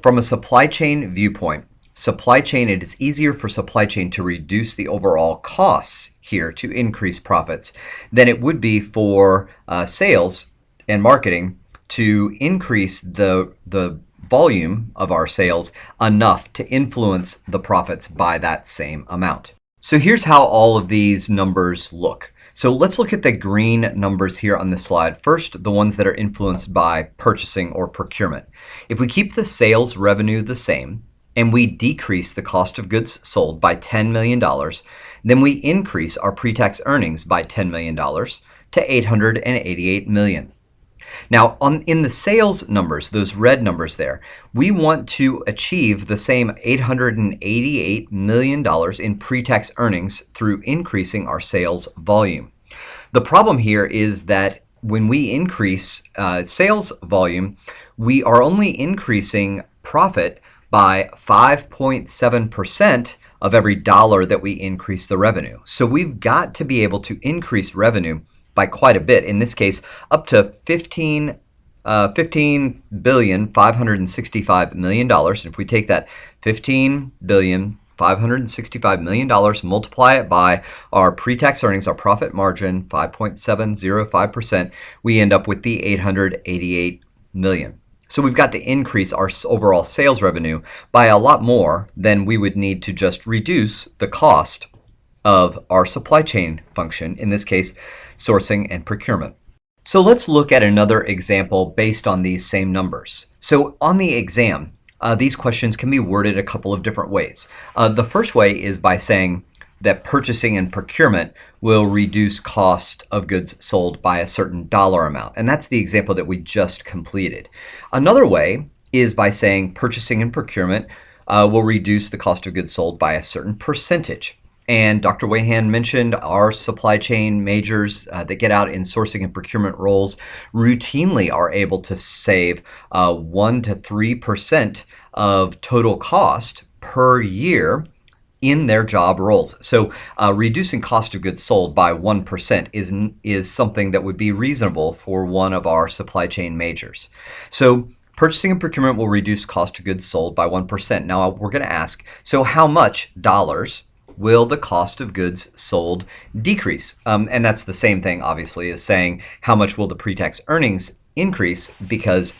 from a supply chain viewpoint, it is easier for supply chain to reduce the overall costs here to increase profits than it would be for sales and marketing to increase the volume of our sales enough to influence the profits by that same amount. So here's how all of these numbers look. So let's look at the green numbers here on this slide. First, the ones that are influenced by purchasing or procurement. If we keep the sales revenue the same, and we decrease the cost of goods sold by $10 million, then we increase our pre-tax earnings by $10 million to $888 million. Now, in the sales numbers, those red numbers there, we want to achieve the same $888 million in pre-tax earnings through increasing our sales volume. The problem here is that when we increase sales volume, we are only increasing profit by 5.7% of every dollar that we increase the revenue. So we've got to be able to increase revenue by quite a bit. In this case, up to $15,565 million. If we take that $15,565 million, multiply it by our pre-tax earnings, our profit margin, 5.705%, we end up with the $888 million. So we've got to increase our overall sales revenue by a lot more than we would need to just reduce the cost of our supply chain function, in this case, sourcing and procurement. So let's look at another example based on these same numbers. So on the exam, these questions can be worded a couple of different ways. The first way is by saying that purchasing and procurement will reduce cost of goods sold by a certain dollar amount. And that's the example that we just completed. Another way is by saying purchasing and procurement will reduce the cost of goods sold by a certain percentage. And Dr. Wayhan mentioned our supply chain majors that get out in sourcing and procurement roles routinely are able to save 1 to 3% of total cost per year in their job roles. So reducing cost of goods sold by 1% is something that would be reasonable for one of our supply chain majors. So purchasing and procurement will reduce cost of goods sold by 1%. Now we're going to ask, so how much dollars will the cost of goods sold decrease? And that's the same thing, obviously, as saying how much will the pre-tax earnings increase, because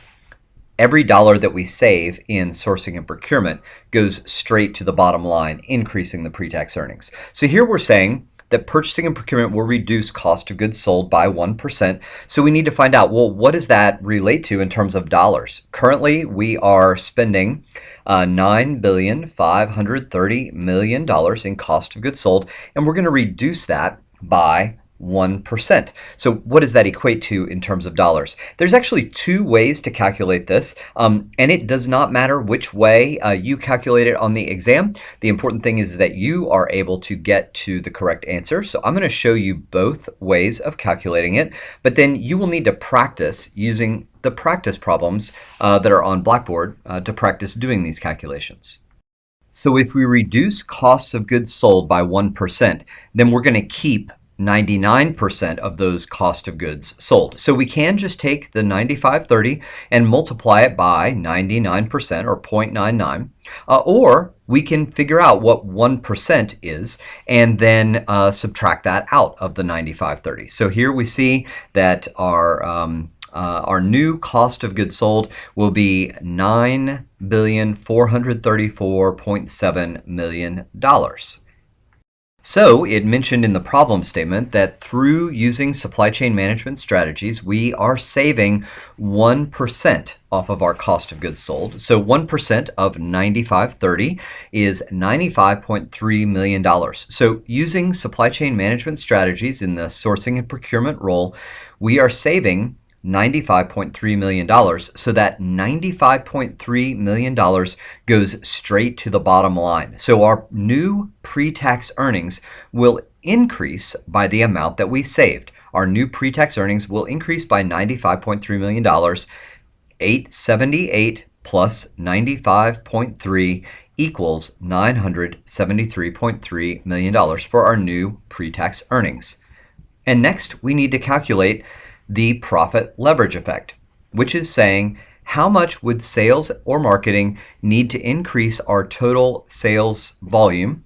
every dollar that we save in sourcing and procurement goes straight to the bottom line, increasing the pre-tax earnings. So here we're saying that purchasing and procurement will reduce cost of goods sold by 1%. So we need to find out, well, what does that relate to in terms of dollars? Currently, we are spending $9,530 million in cost of goods sold, and we're going to reduce that by 1%. So what does that equate to in terms of dollars? There's actually two ways to calculate this, and it does not matter which way you calculate it on the exam. The important thing is that you are able to get to the correct answer. So I'm going to show you both ways of calculating it, but then you will need to practice using the practice problems that are on Blackboard to practice doing these calculations. So if we reduce costs of goods sold by 1%, then we're going to keep 99% of those cost of goods sold. So we can just take the 9530 and multiply it by 99% or 0.99, or we can figure out what 1% is and then subtract that out of the 9530. So here we see that our new cost of goods sold will be $9,434.7 million. So it mentioned in the problem statement that through using supply chain management strategies, we are saving 1% off of our cost of goods sold. So 1% of 9530 is $95.3 million. So using supply chain management strategies in the sourcing and procurement role, we are saving $95.3 million. So that $95.3 million goes straight to the bottom line. So our new pre-tax earnings will increase by the amount that we saved. Our new pre-tax earnings will increase by $95.3 million. 878 plus 95.3 equals $973.3 million for our new pre-tax earnings. And next, we need to calculate the profit leverage effect, which is saying how much would sales or marketing need to increase our total sales volume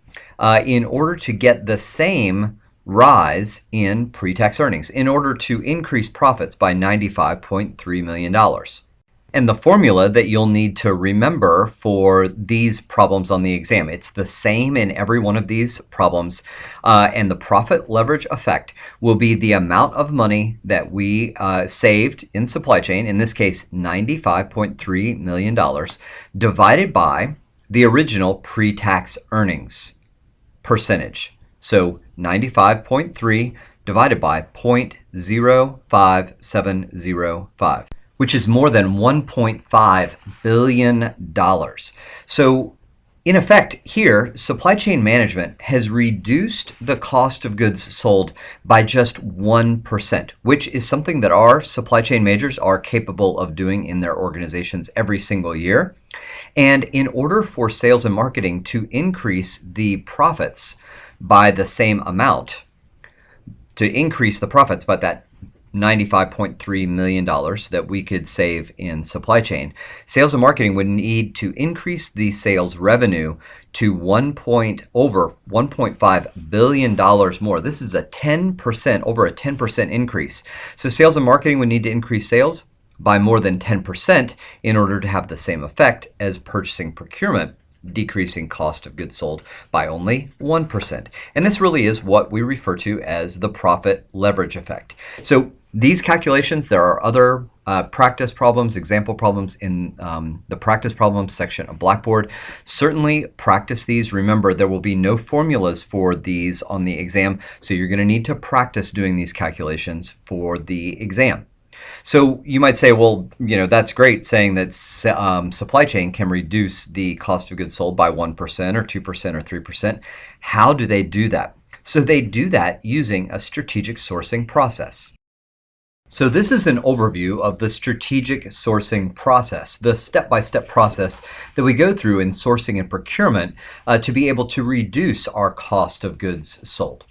in order to get the same rise in pre-tax earnings, in order to increase profits by $95.3 million. And the formula that you'll need to remember for these problems on the exam, it's the same in every one of these problems. And the profit leverage effect will be the amount of money that we saved in supply chain, in this case, $95.3 million, divided by the original pre-tax earnings percentage. So 95.3 divided by 0.05705. which is more than $1.5 billion. So in effect here, supply chain management has reduced the cost of goods sold by just 1%, which is something that our supply chain majors are capable of doing in their organizations every single year. And in order for sales and marketing to increase the profits by the same amount, to increase the profits by that $95.3 million that we could save in supply chain, sales and marketing would need to increase the sales revenue to over $1.5 billion more. This is a 10%, over a 10% increase. So sales and marketing would need to increase sales by more than 10% in order to have the same effect as purchasing procurement, decreasing cost of goods sold by only 1%. And this really is what we refer to as the profit leverage effect. So these calculations, there are other practice problems, example problems in the practice problems section of Blackboard. Certainly practice these. Remember, there will be no formulas for these on the exam, so you're going to need to practice doing these calculations for the exam. So you might say, well, that's great saying that supply chain can reduce the cost of goods sold by 1% or 2% or 3%. How do they do that? So they do that using a strategic sourcing process. So this is an overview of the strategic sourcing process, the step-by-step process that we go through in sourcing and procurement to be able to reduce our cost of goods sold.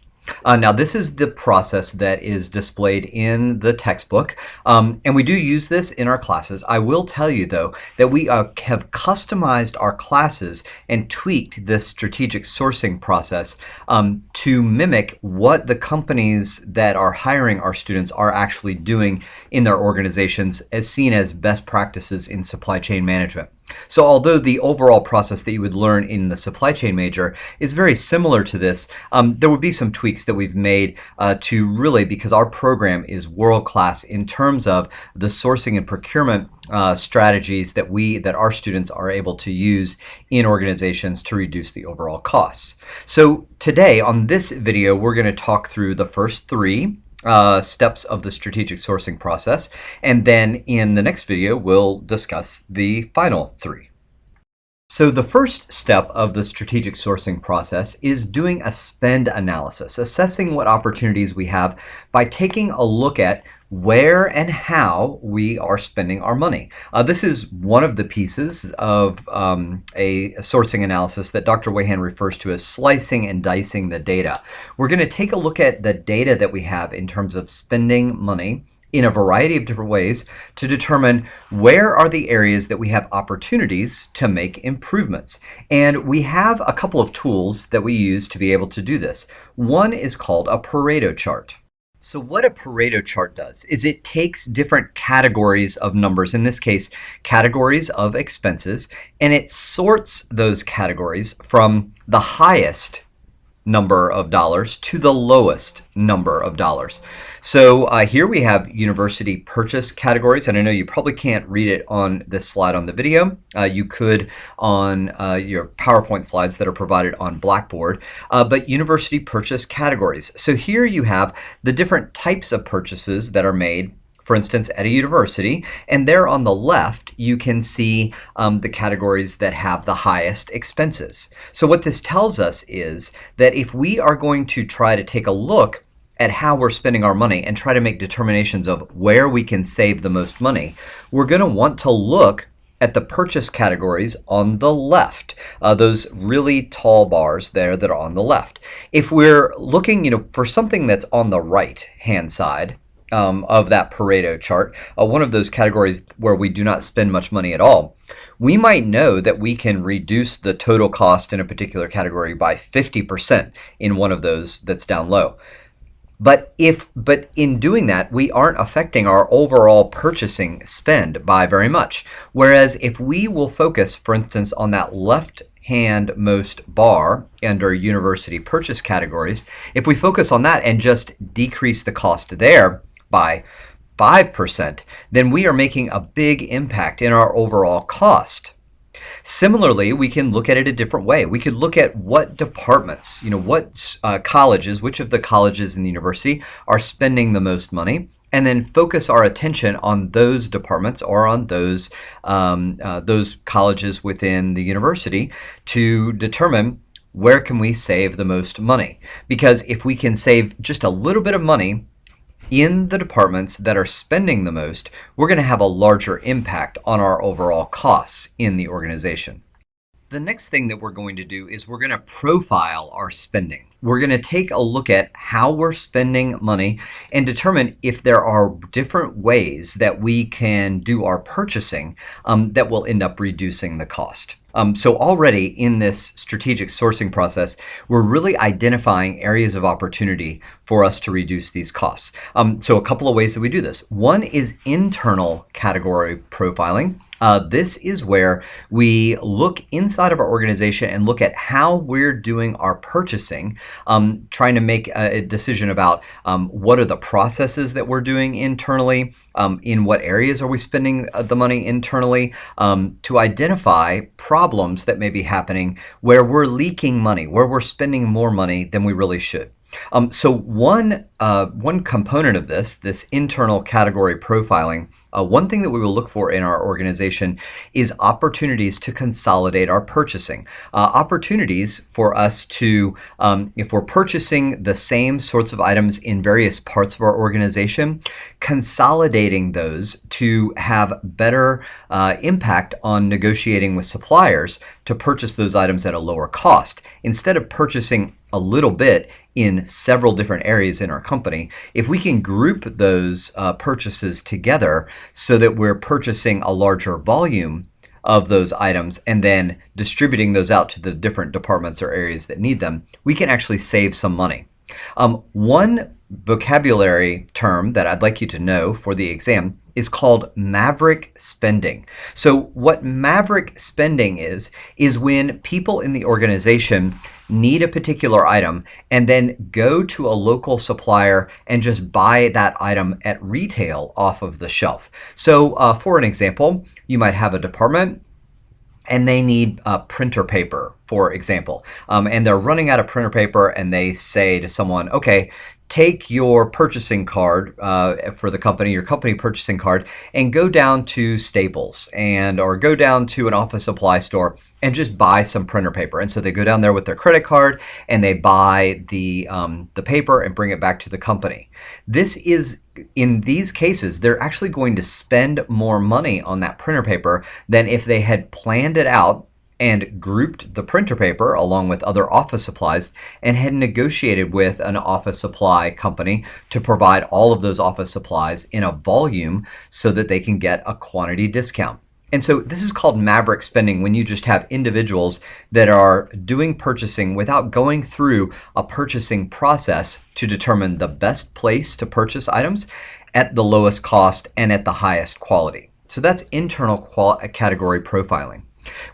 Now, this is the process that is displayed in the textbook, and we do use this in our classes. I will tell you, though, that we have customized our classes and tweaked this strategic sourcing process to mimic what the companies that are hiring our students are actually doing in their organizations, as seen as best practices in supply chain management. So although the overall process that you would learn in the supply chain major is very similar to this, there would be some tweaks that we've made to really, because our program is world-class in terms of the sourcing and procurement strategies that our students are able to use in organizations to reduce the overall costs. So today on this video, we're going to talk through the first three steps of the strategic sourcing process, and then in the next video we'll discuss the final three. So the first step of the strategic sourcing process is doing a spend analysis, assessing what opportunities we have by taking a look at where and how we are spending our money. This is one of the pieces of a sourcing analysis that Dr. Wayhan refers to as slicing and dicing the data. We're going to take a look at the data that we have in terms of spending money in a variety of different ways to determine where are the areas that we have opportunities to make improvements. And we have a couple of tools that we use to be able to do this. One is called a Pareto chart. So what a Pareto chart does is it takes different categories of numbers, in this case, categories of expenses, and it sorts those categories from the highest number of dollars to the lowest number of dollars. So here we have university purchase categories, and I know you probably can't read it on this slide on the video. You could on your PowerPoint slides that are provided on Blackboard, but university purchase categories. So here you have the different types of purchases that are made, for instance, at a university, and there on the left you can see the categories that have the highest expenses. So what this tells us is that if we are going to try to take a look at how we're spending our money and try to make determinations of where we can save the most money, we're going to want to look at the purchase categories on the left, those really tall bars there that are on the left. If we're looking, for something that's on the right-hand side of that Pareto chart, one of those categories where we do not spend much money at all, we might know that we can reduce the total cost in a particular category by 50% in one of those that's down low. But in doing that, we aren't affecting our overall purchasing spend by very much. Whereas if we will focus, for instance, on that left-hand-most bar under university purchase categories, if we focus on that and just decrease the cost there by 5%, then we are making a big impact in our overall cost. Similarly, we can look at it a different way. We could look at what departments, what colleges, which of the colleges in the university are spending the most money, and then focus our attention on those departments or on those colleges within the university to determine where can we save the most money. Because if we can save just a little bit of money in the departments that are spending the most, we're going to have a larger impact on our overall costs in the organization. The next thing that we're going to do is we're going to profile our spending. we're going to take a look at how we're spending money and determine if there are different ways that we can do our purchasing that will end up reducing the cost. So already in this strategic sourcing process, we're really identifying areas of opportunity for us to reduce these costs. So a couple of ways that we do this. One is internal category profiling. This is where we look inside of our organization and look at how we're doing our purchasing, trying to make a decision about what are the processes that we're doing internally, in what areas are we spending the money internally, to identify problems that may be happening where we're leaking money, where we're spending more money than we really should. So one component of this internal category profiling, one thing that we will look for in our organization is opportunities to consolidate our purchasing. Opportunities for us to, if we're purchasing the same sorts of items in various parts of our organization, consolidating those to have better impact on negotiating with suppliers to purchase those items at a lower cost. Instead of purchasing a little bit in several different areas in our company, if we can group those purchases together so that we're purchasing a larger volume of those items and then distributing those out to the different departments or areas that need them, we can actually save some money. One vocabulary term that I'd like you to know for the exam is called maverick spending. So what maverick spending is when people in the organization need a particular item and then go to a local supplier and just buy that item at retail off of the shelf. So for an example, you might have a department and they need printer paper, for example, and they're running out of printer paper, and they say to someone, okay, take your purchasing card for the company, your company purchasing card, and go down to Staples or go down to an office supply store and just buy some printer paper. And so they go down there with their credit card and they buy the paper and bring it back to the company. This is, in these cases, they're actually going to spend more money on that printer paper than if they had planned it out and grouped the printer paper along with other office supplies and had negotiated with an office supply company to provide all of those office supplies in a volume so that they can get a quantity discount. And so this is called maverick spending, when you just have individuals that are doing purchasing without going through a purchasing process to determine the best place to purchase items at the lowest cost and at the highest quality. So that's internal category profiling.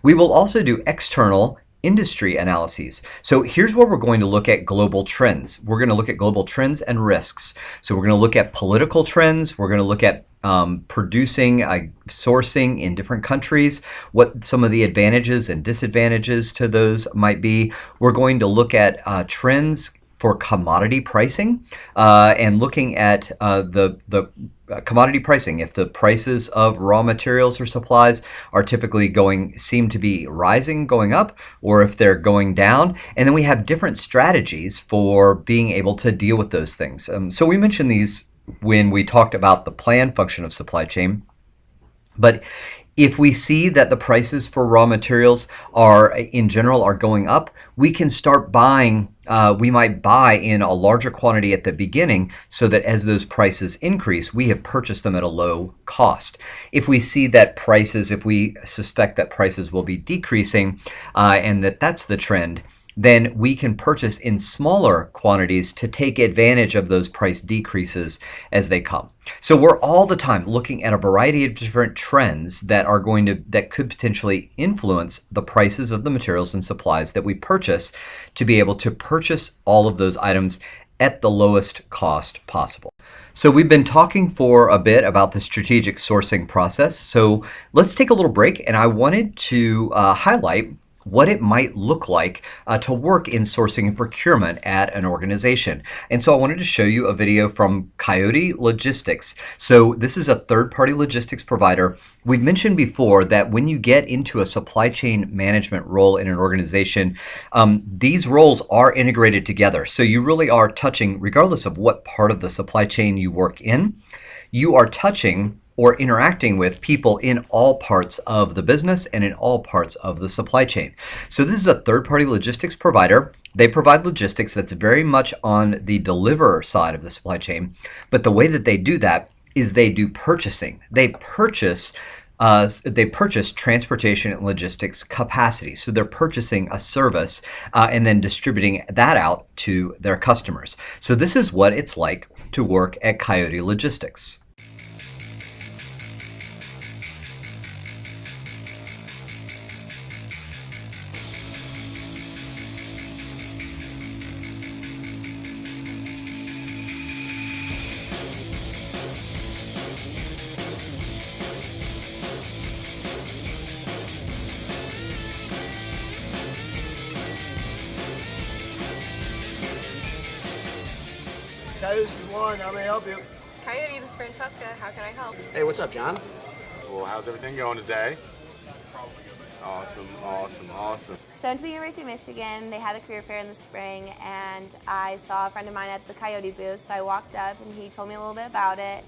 We will also do external industry analyses. So here's where we're going to look at global trends. We're going to look at global trends and risks. So we're going to look at political trends. We're going to look at producing, sourcing in different countries, what some of the advantages and disadvantages to those might be. We're going to look at trends for commodity pricing and looking at the commodity pricing. If the prices of raw materials or supplies are typically seem to be rising, going up, or if they're going down. And then we have different strategies for being able to deal with those things. So we mentioned these when we talked about the plan function of supply chain. But if we see that the prices for raw materials in general are going up, we can start buying. We might buy in a larger quantity at the beginning so that as those prices increase, we have purchased them at a low cost. If we see that if we suspect that prices will be decreasing and that's the trend, then we can purchase in smaller quantities to take advantage of those price decreases as they come. So we're all the time looking at a variety of different trends that could potentially influence the prices of the materials and supplies that we purchase to be able to purchase all of those items at the lowest cost possible. So we've been talking for a bit about the strategic sourcing process. So let's take a little break, and I wanted to highlight what it might look like to work in sourcing and procurement at an organization. And so I wanted to show you a video from Coyote Logistics. So this is a third-party logistics provider. We've mentioned before that when you get into a supply chain management role in an organization, these roles are integrated together. So you really are touching, regardless of what part of the supply chain you work in, you are touching or interacting with people in all parts of the business and in all parts of the supply chain. So this is a third-party logistics provider. They provide logistics that's very much on the deliverer side of the supply chain, but the way that they do that is they do purchasing. They purchase transportation and logistics capacity. So they're purchasing a service and then distributing that out to their customers. So this is what it's like to work at Coyote Logistics. Coyote, this is Juan. How may I help you? Coyote, this is Francesca. How can I help? Hey, what's up, John? Well, how's everything going today? Awesome, awesome, awesome. So I went to the University of Michigan. They had a career fair in the spring, and I saw a friend of mine at the Coyote booth. So I walked up, and he told me a little bit about it.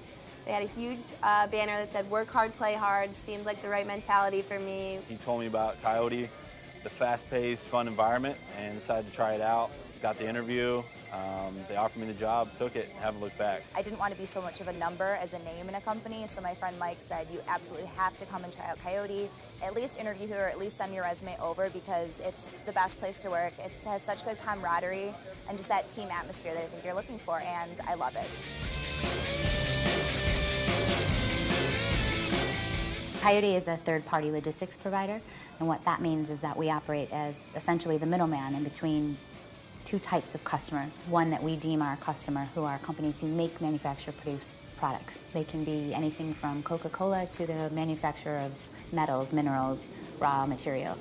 They had a huge banner that said, "Work hard, play hard." Seemed like the right mentality for me. He told me about Coyote, the fast-paced, fun environment, and decided to try it out. Got the interview. They offered me the job, took it, haven't looked back. I didn't want to be so much of a number as a name in a company, so my friend Mike said, you absolutely have to come and try out Coyote, at least interview here, or at least send your resume over, because it's the best place to work. It has such good camaraderie and just that team atmosphere that I think you're looking for, and I love it. Coyote is a third-party logistics provider, and what that means is that we operate as essentially the middleman in between two types of customers. One that we deem our customer, who are companies who make, manufacture, produce products. They can be anything from Coca-Cola to the manufacturer of metals, minerals, raw materials.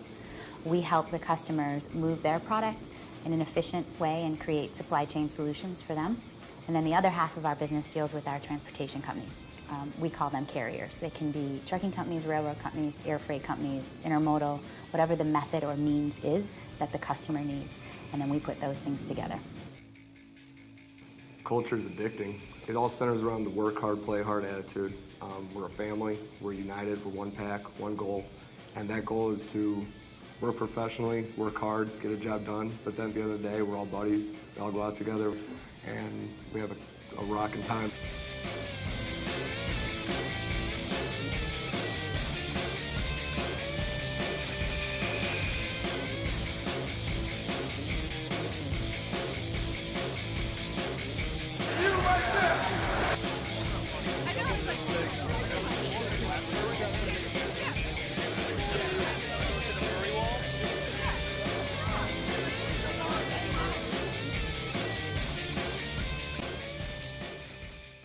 We help the customers move their product in an efficient way and create supply chain solutions for them. And then the other half of our business deals with our transportation companies. We call them carriers. They can be trucking companies, railroad companies, air freight companies, intermodal, whatever the method or means is that the customer needs. And then we put those things together. Culture is addicting. It all centers around the work hard, play hard attitude. We're a family, we're united, we're one pack, one goal, and that goal is to work professionally, work hard, get a job done, but then at the end of the day, we're all buddies. We all go out together, and we have a rocking time.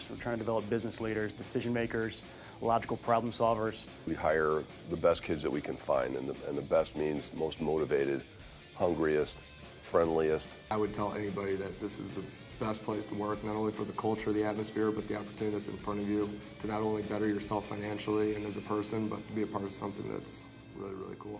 We're trying to develop business leaders, decision makers, logical problem solvers. We hire the best kids that we can find, and the best means most motivated, hungriest, friendliest. I would tell anybody that this is the best place to work, not only for the culture, the atmosphere, but the opportunity that's in front of you to not only better yourself financially and as a person, but to be a part of something that's really, really cool.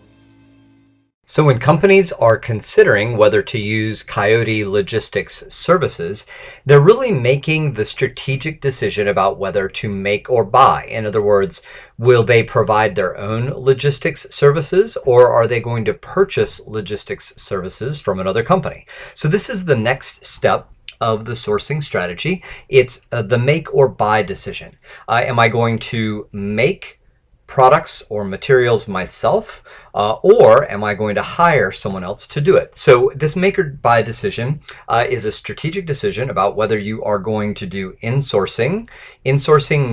So when companies are considering whether to use Coyote Logistics services, they're really making the strategic decision about whether to make or buy. In other words, will they provide their own logistics services, or are they going to purchase logistics services from another company? So this is the next step of the sourcing strategy. It's the make or buy decision. Am I going to make products or materials myself, or am I going to hire someone else to do it? So this make or buy decision is a strategic decision about whether you are going to do insourcing. Insourcing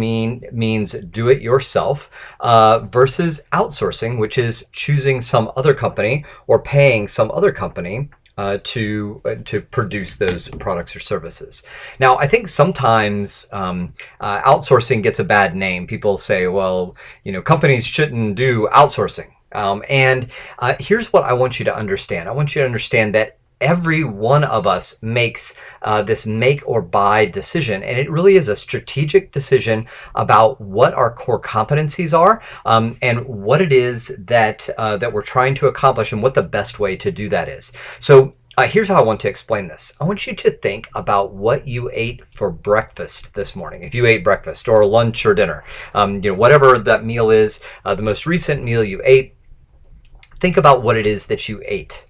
means do it yourself versus outsourcing, which is choosing some other company or paying some other company to produce those products or services. Now, I think sometimes outsourcing gets a bad name. People say, well, companies shouldn't do outsourcing. And here's what I want you to understand. I want you to understand that every one of us makes this make or buy decision, and it really is a strategic decision about what our core competencies are and what it is that that we're trying to accomplish and what the best way to do that is. So Here's how I want to explain this. I want you to think about what you ate for breakfast this morning. If you ate breakfast or lunch or dinner, whatever that meal is, the most recent meal you ate, think about what it is that you ate.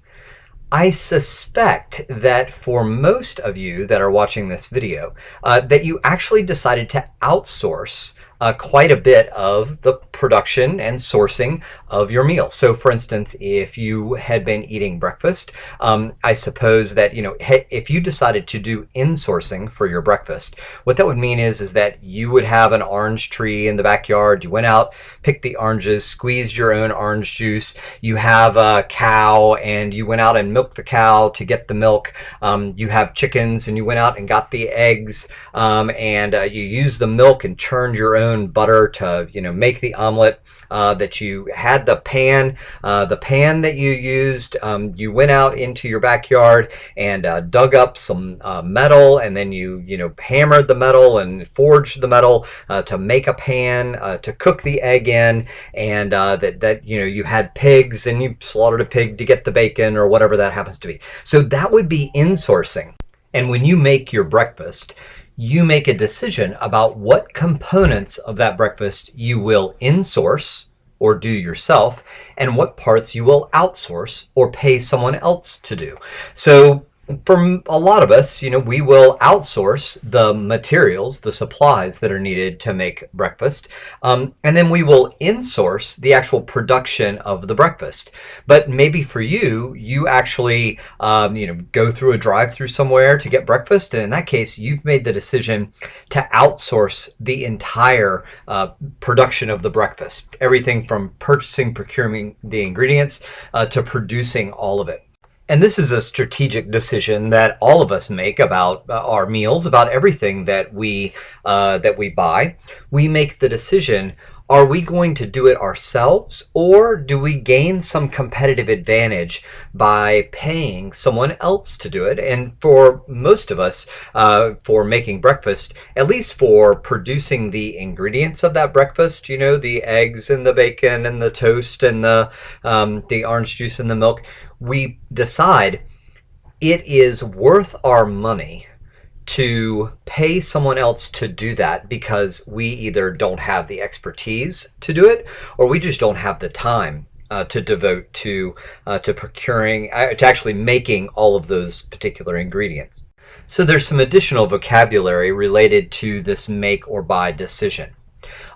I suspect that for most of you that are watching this video, that you actually decided to outsource quite a bit of the production and sourcing of your meal. So for instance, if you had been eating breakfast, I suppose that, if you decided to do insourcing for your breakfast, what that would mean is that you would have an orange tree in the backyard. You went out, picked the oranges, squeezed your own orange juice. You have a cow and you went out and milked the cow to get the milk. You have chickens and you went out and got the eggs, and you used the milk and churned your own butter to make the omelet. That you had the pan that you used, you went out into your backyard and dug up some metal, and then you hammered the metal and forged the metal to make a pan to cook the egg in, and you had pigs and you slaughtered a pig to get the bacon or whatever that happens to be. So that would be insourcing. And when you make your breakfast, you make a decision about what components of that breakfast you will insource or do yourself, and what parts you will outsource or pay someone else to do. So for a lot of us, we will outsource the materials, the supplies that are needed to make breakfast, and then we will insource the actual production of the breakfast. But maybe for you, you actually, go through a drive-through somewhere to get breakfast, and in that case, you've made the decision to outsource the entire production of the breakfast, everything from purchasing, procuring the ingredients, to producing all of it. And this is a strategic decision that all of us make about our meals, about everything that we buy. We make the decision, are we going to do it ourselves, or do we gain some competitive advantage by paying someone else to do it? And for most of us, for making breakfast, at least for producing the ingredients of that breakfast, the eggs and the bacon and the toast and the orange juice and the milk, we decide it is worth our money to pay someone else to do that because we either don't have the expertise to do it, or we just don't have the time to devote to procuring, to actually making all of those particular ingredients. So there's some additional vocabulary related to this make or buy decision.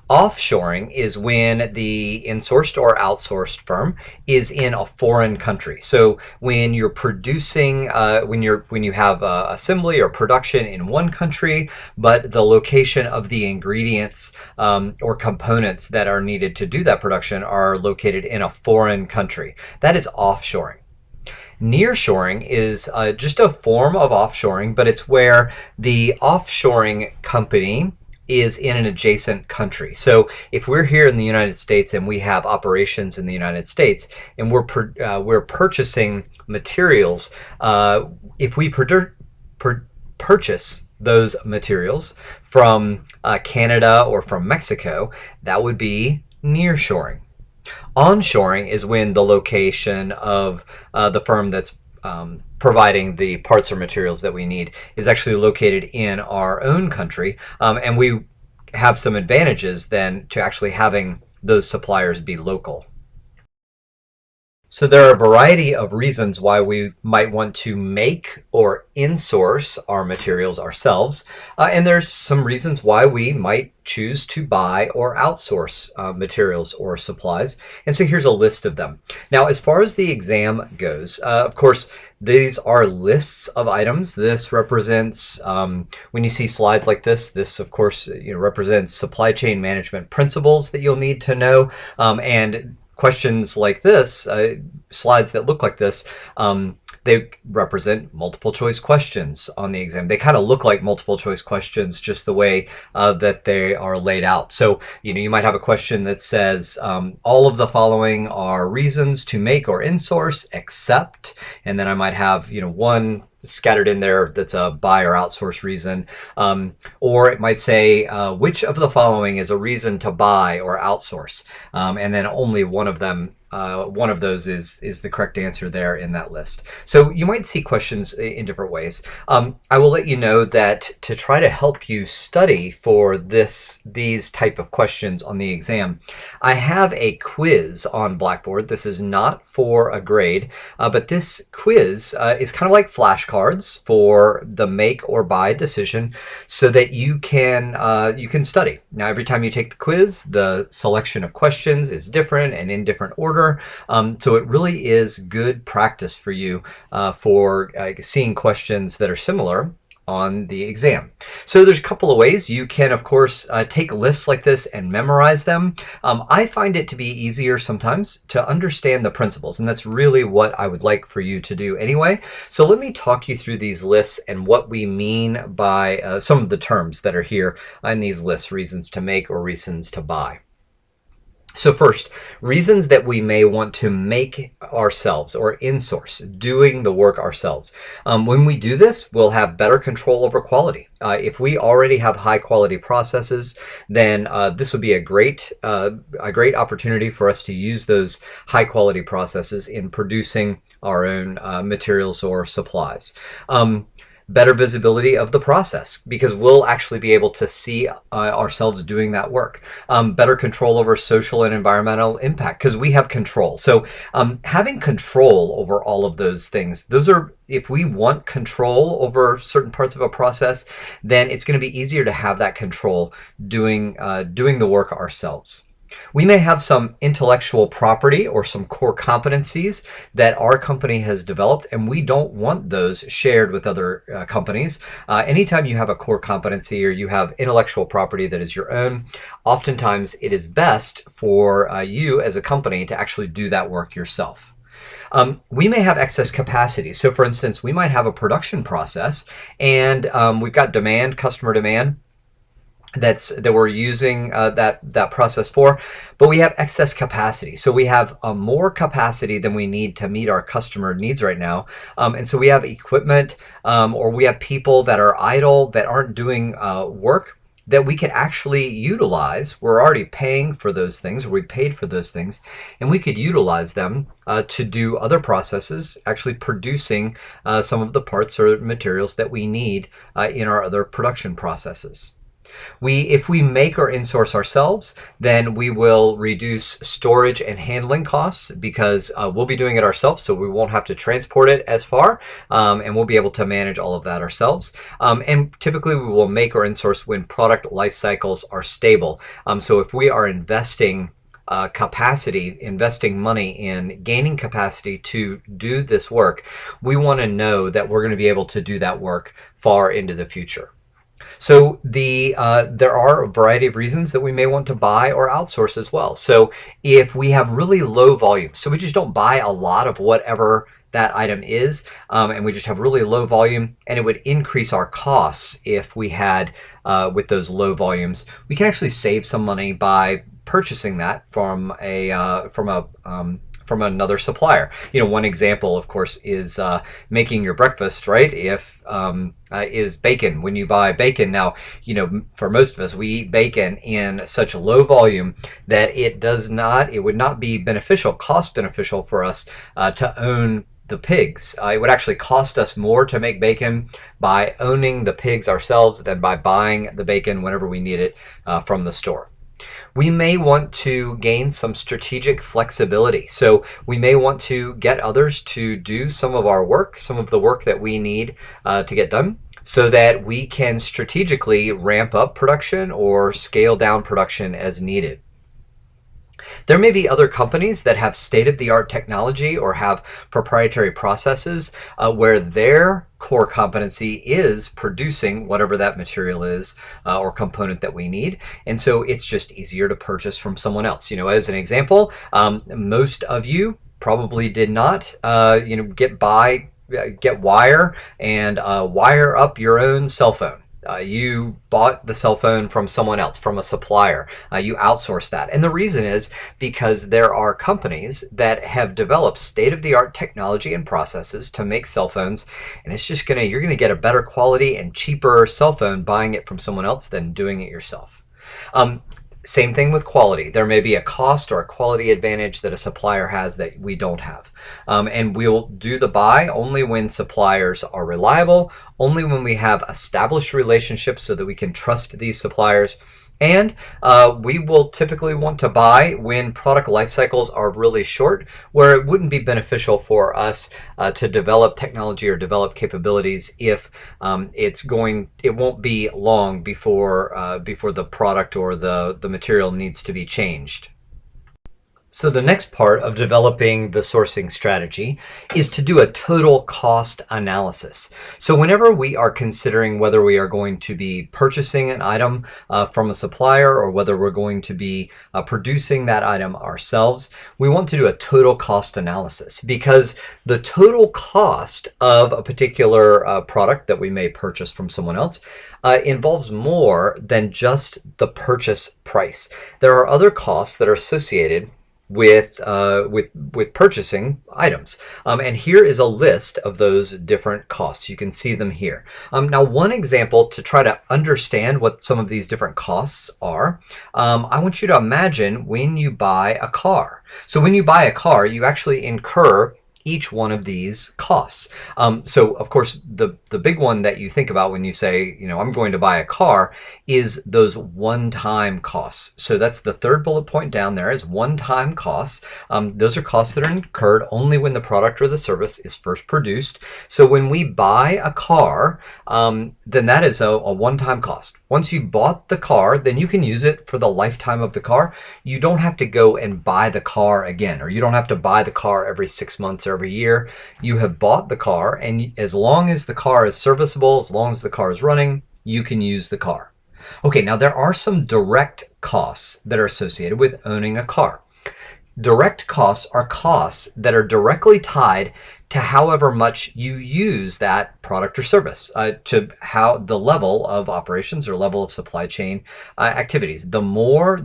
Offshoring is when the insourced or outsourced firm is in a foreign country. So when you're producing, when you have assembly or production in one country, but the location of the ingredients or components that are needed to do that production are located in a foreign country. That is offshoring. Nearshoring is just a form of offshoring, but it's where the offshoring company is in an adjacent country. So if we're here in the United States and we have operations in the United States and we're purchasing materials, if we purchase those materials from Canada or from Mexico, that would be nearshoring. Onshoring is when the location of the firm that's providing the parts or materials that we need is actually located in our own country, and we have some advantages then to actually having those suppliers be local. So there are a variety of reasons why we might want to make or insource our materials ourselves, and there's some reasons why we might choose to buy or outsource materials or supplies. And so here's a list of them. Now, as far as the exam goes, of course, these are lists of items. This represents, when you see slides like this of course represents supply chain management principles that you'll need to know, and questions like this, slides that look like this, they represent multiple choice questions on the exam. They kind of look like multiple choice questions just the way that they are laid out. So, you might have a question that says, all of the following are reasons to make or insource except, and then I might have, one scattered in there that's a buy or outsource reason, or it might say which of the following is a reason to buy or outsource, and then only one of them one of those is the correct answer there in that list. So you might see questions in different ways. I will let you know that to try to help you study for these type of questions on the exam, I have a quiz on Blackboard. This is not for a grade, but this quiz is kind of like flashcards for the make or buy decision, so that you can study. Now, every time you take the quiz, the selection of questions is different and in different order. So it really is good practice for you for seeing questions that are similar on the exam. So there's a couple of ways. You can, of course, take lists like this and memorize them. I find it to be easier sometimes to understand the principles, and that's really what I would like for you to do anyway. So let me talk you through these lists and what we mean by some of the terms that are here in these lists: reasons to make or reasons to buy. So first, reasons that we may want to make ourselves or insource, doing the work ourselves. When we do this, we'll have better control over quality. If we already have high quality processes, then this would be a great opportunity for us to use those high quality processes in producing our own materials or supplies. Better visibility of the process, because we'll actually be able to see ourselves doing that work. Better control over social and environmental impact, because we have control. So having control over all of those things, if we want control over certain parts of a process, then it's going to be easier to have that control doing the work ourselves. We may have some intellectual property or some core competencies that our company has developed, and we don't want those shared with other companies. Anytime you have a core competency or you have intellectual property that is your own, oftentimes it is best for you as a company to actually do that work yourself. We may have excess capacity. So for instance, we might have a production process, and we've got customer demand, that we're using that process for, but we have excess capacity. So we have more capacity than we need to meet our customer needs right now. And so we have equipment or we have people that are idle, that aren't doing work that we could actually utilize. We're already paying for those things, or we paid for those things, and we could utilize them to do other processes, actually producing some of the parts or materials that we need in our other production processes. If we make or insource ourselves, then we will reduce storage and handling costs, because we'll be doing it ourselves, so we won't have to transport it as far, and we'll be able to manage all of that ourselves. And typically we will make or insource when product life cycles are stable. So if we are investing money in gaining capacity to do this work, we want to know that we're going to be able to do that work far into the future. So there are a variety of reasons that we may want to buy or outsource as well. So if we have really low volume, so we just don't buy a lot of whatever that item is, and we just have really low volume, and it would increase our costs if we had with those low volumes, we can actually save some money by purchasing that from another supplier. One example, of course, is making your breakfast, right? Is bacon. When you buy bacon, now, for most of us, we eat bacon in such low volume that it would not be cost beneficial for us to own the pigs. It would actually cost us more to make bacon by owning the pigs ourselves than by buying the bacon whenever we need it from the store. We may want to gain some strategic flexibility. So we may want to get others to do some of our work, some of the work that we need to get done, so that we can strategically ramp up production or scale down production as needed. There may be other companies that have state-of-the-art technology or have proprietary processes where their core competency is producing whatever that material is or component that we need. And so it's just easier to purchase from someone else. As an example, most of you probably did not get wire and wire up your own cell phone. You bought the cell phone from someone else, from a supplier. You outsource that. And the reason is because there are companies that have developed state-of-the-art technology and processes to make cell phones, and it's just you're going to get a better quality and cheaper cell phone buying it from someone else than doing it yourself. Same thing with quality. There may be a cost or a quality advantage that a supplier has that we don't have. And we'll do the buy only when suppliers are reliable, only when we have established relationships so that we can trust these suppliers. And we will typically want to buy when product life cycles are really short, where it wouldn't be beneficial for us to develop technology or develop capabilities if it won't be long before the product or the material needs to be changed. So the next part of developing the sourcing strategy is to do a total cost analysis. So whenever we are considering whether we are going to be purchasing an item from a supplier or whether we're going to be producing that item ourselves, we want to do a total cost analysis, because the total cost of a particular product that we may purchase from someone else involves more than just the purchase price. There are other costs that are associated with purchasing items. And here is a list of those different costs. You can see them here. Now, one example to try to understand what some of these different costs are, I want you to imagine when you buy a car. So when you buy a car, you actually incur each one of these costs. So of course, the big one that you think about when you say, I'm going to buy a car, is those one-time costs. So that's the third bullet point down there, is one-time costs. Those are costs that are incurred only when the product or the service is first produced. So when we buy a car, then that is a one-time cost. Once you bought the car, then you can use it for the lifetime of the car. You don't have to go and buy the car again, or you don't have to buy the car every 6 months or every year. You have bought the car, and as long as the car is serviceable, as long as the car is running, you can use the car. Okay, now there are some direct costs that are associated with owning a car. Direct costs are costs that are directly tied to however much you use that product or service, to how the level of operations or level of supply chain activities. The more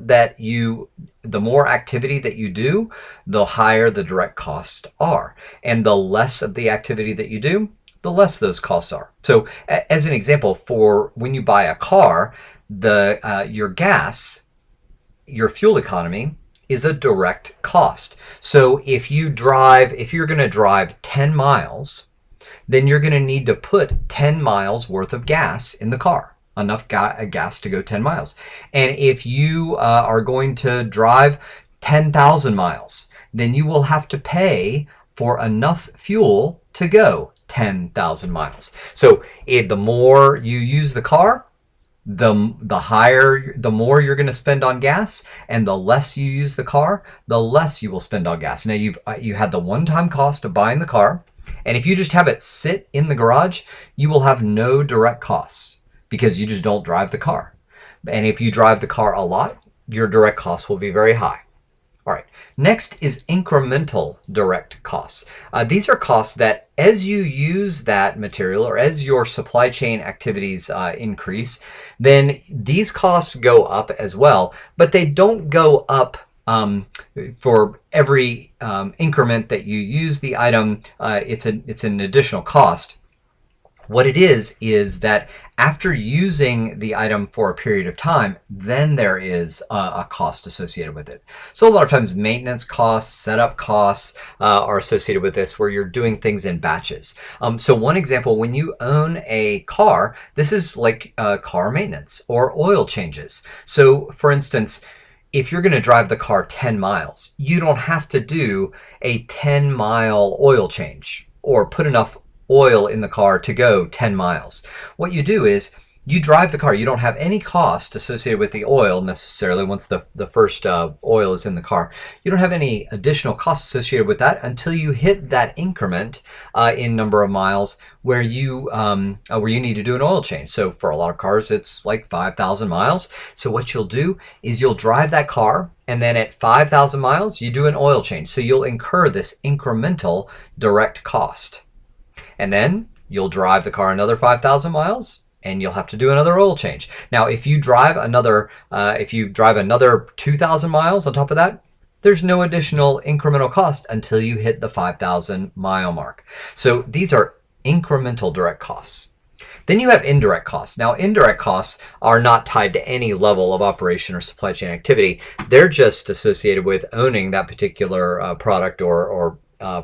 activity that you do, the higher the direct costs are. And the less of the activity that you do, the less those costs are. So as an example, for when you buy a car, your gas, your fuel economy, is a direct cost. So if you're going to drive 10 miles, then you're going to need to put 10 miles worth of gas in the car, enough gas to go 10 miles. And if you are going to drive 10,000 miles, then you will have to pay for enough fuel to go 10,000 miles. So the more you use the car, the more you're going to spend on gas, and the less you use the car, the less you will spend on gas. Now you had the one-time cost of buying the car, and if you just have it sit in the garage, you will have no direct costs because you just don't drive the car. And if you drive the car a lot, your direct costs will be very high. All right, next is incremental direct costs. These are costs that as you use that material or as your supply chain activities increase, then these costs go up as well, but they don't go up for every increment that you use the item. It's an additional cost. What it is that after using the item for a period of time, then there is a cost associated with it. So a lot of times maintenance costs, setup costs are associated with this, where you're doing things in batches. So one example, when you own a car, this is like car maintenance or oil changes. So for instance, if you're going to drive the car 10 miles, you don't have to do a 10-mile oil change or put enough oil in the car to go 10 miles. What you do is you drive the car. You don't have any cost associated with the oil necessarily once the first oil is in the car. You don't have any additional costs associated with that until you hit that increment in number of miles where you need to do an oil change. So for a lot of cars, it's like 5,000 miles. So what you'll do is you'll drive that car, and then at 5,000 miles, you do an oil change. So you'll incur this incremental direct cost. And then you'll drive the car another 5,000 miles, and you'll have to do another oil change. Now, if you drive another 2,000 miles on top of that, there's no additional incremental cost until you hit the 5,000 mile mark. So these are incremental direct costs. Then you have indirect costs. Now, indirect costs are not tied to any level of operation or supply chain activity. They're just associated with owning that particular product or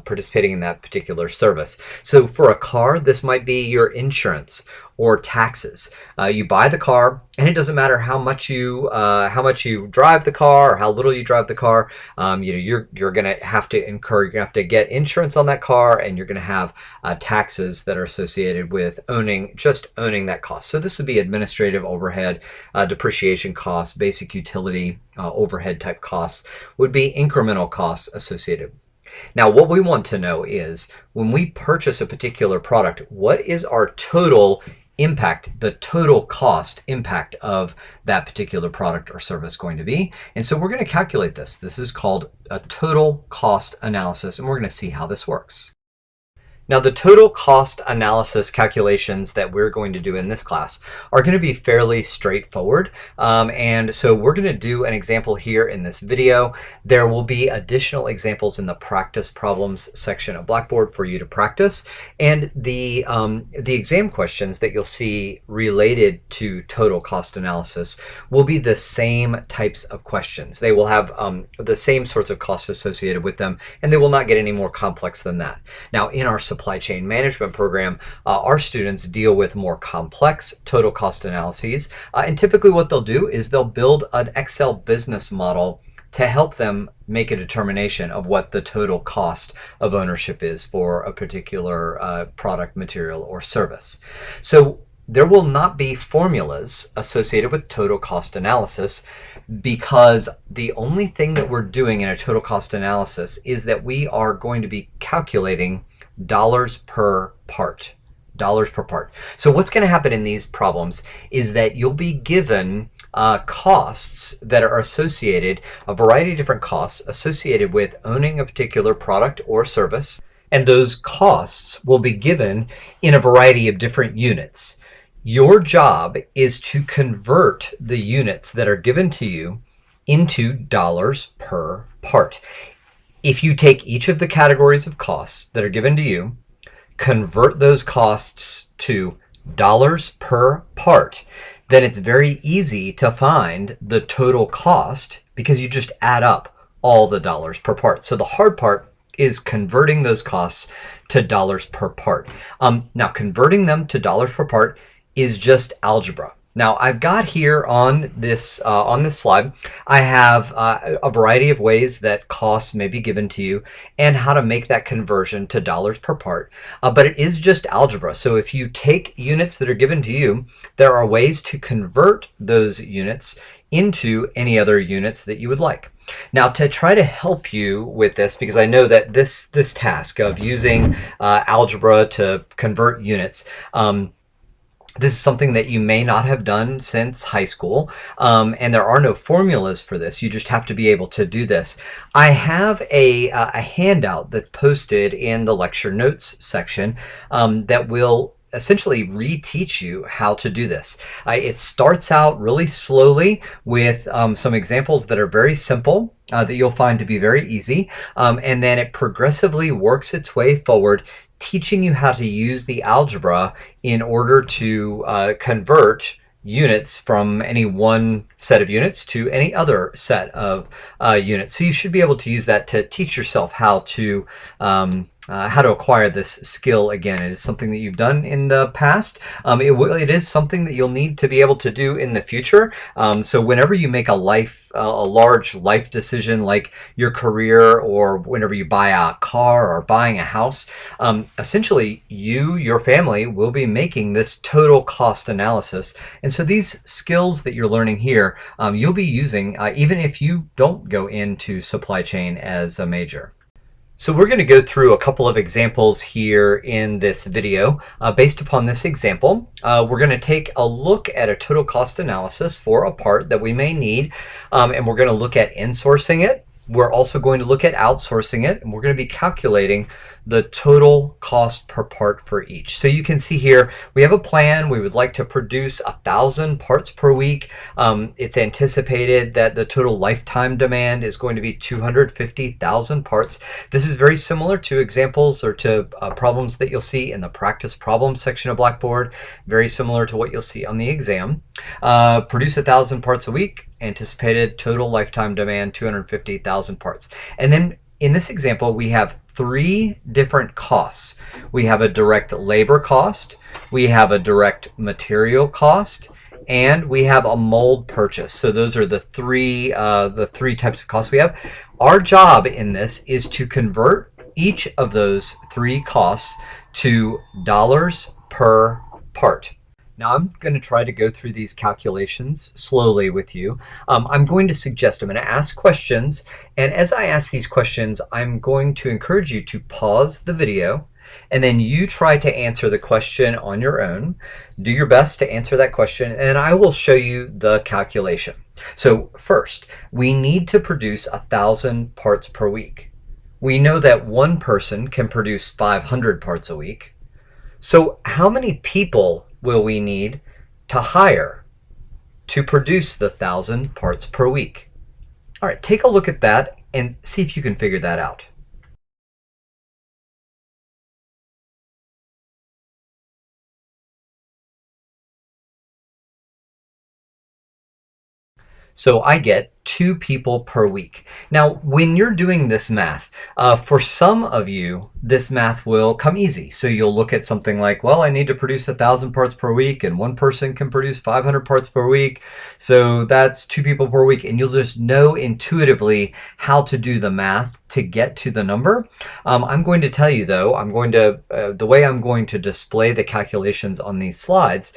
participating in that particular service. So for a car, this might be your insurance or taxes. You buy the car, and it doesn't matter how much you drive the car or how little you drive the car. You're going to have to incur. You're going to have to get insurance on that car, and you're going to have taxes that are associated with owning that cost. So this would be administrative overhead, depreciation costs, basic utility overhead type costs would be incremental costs associated. Now, what we want to know is when we purchase a particular product, what is our total impact, the total cost impact of that particular product or service going to be? And so we're going to calculate this. This is called a total cost analysis, and we're going to see how this works. Now, the total cost analysis calculations that we're going to do in this class are going to be fairly straightforward. And so we're going to do an example here in this video. There will be additional examples in the practice problems section of Blackboard for you to practice. And the exam questions that you'll see related to total cost analysis will be the same types of questions. They will have the same sorts of costs associated with them, and they will not get any more complex than that. Now, in our supply chain management program, our students deal with more complex total cost analyses, and typically what they'll do is they'll build an Excel business model to help them make a determination of what the total cost of ownership is for a particular product, material, or service. So there will not be formulas associated with total cost analysis, because the only thing that we're doing in a total cost analysis is that we are going to be calculating dollars per part. Dollars per part. So what's going to happen in these problems is that you'll be given costs that are associated, a variety of different costs associated with owning a particular product or service, and those costs will be given in a variety of different units. Your job is to convert the units that are given to you into dollars per part. If you take each of the categories of costs that are given to you, convert those costs to dollars per part, then it's very easy to find the total cost because you just add up all the dollars per part. So the hard part is converting those costs to dollars per part. Now, converting them to dollars per part is just algebra. Now, I've got here on this slide, I have a variety of ways that costs may be given to you and how to make that conversion to dollars per part. But it is just algebra. So if you take units that are given to you, there are ways to convert those units into any other units that you would like. Now, to try to help you with this, because I know that this task of using algebra to convert units, this is something that you may not have done since high school, and there are no formulas for this. You just have to be able to do this. I have a handout that's posted in the lecture notes section that will essentially reteach you how to do this. It starts out really slowly with some examples that are very simple, that you'll find to be very easy, and then it progressively works its way forward, teaching you how to use the algebra in order to convert units from any one set of units to any other set of units. So you should be able to use that to teach yourself how to acquire this skill again. It is something that you've done in the past. It is something that you'll need to be able to do in the future. So whenever you make a large life decision like your career, or whenever you buy a car or buying a house, essentially your family will be making this total cost analysis. And so these skills that you're learning here, you'll be using even if you don't go into supply chain as a major. So we're going to go through a couple of examples here in this video. Based upon this example, we're going to take a look at a total cost analysis for a part that we may need, and we're going to look at insourcing it, we're also going to look at outsourcing it, and we're going to be calculating the total cost per part for each. So you can see here, we have a plan. We would like to produce 1,000 parts per week. It's anticipated that the total lifetime demand is going to be 250,000 parts. This is very similar to examples or to problems that you'll see in the practice problems section of Blackboard. Very similar to what you'll see on the exam. Produce 1,000 parts a week. Anticipated total lifetime demand 250,000 parts. And then in this example, we have 3 different costs. We have a direct labor cost, we have a direct material cost, and we have a mold purchase. So those are the three types of costs we have. Our job in this is to convert each of those 3 costs to dollars per part. Now I'm going to try to go through these calculations slowly with you. I'm going to ask questions, and as I ask these questions, I'm going to encourage you to pause the video, and then you try to answer the question on your own. Do your best to answer that question, and I will show you the calculation. So first, we need to produce 1,000 parts per week. We know that one person can produce 500 parts a week. So how many people will we need to hire to produce the 1,000 parts per week? All right, take a look at that and see if you can figure that out. So I get 2 people per week. Now, when you're doing this math, for some of you, this math will come easy. So you'll look at something like, well, I need to produce 1,000 parts per week, and one person can produce 500 parts per week. So that's 2 people per week, and you'll just know intuitively how to do the math to get to the number. I'm going to tell you though, the way I'm going to display the calculations on these slides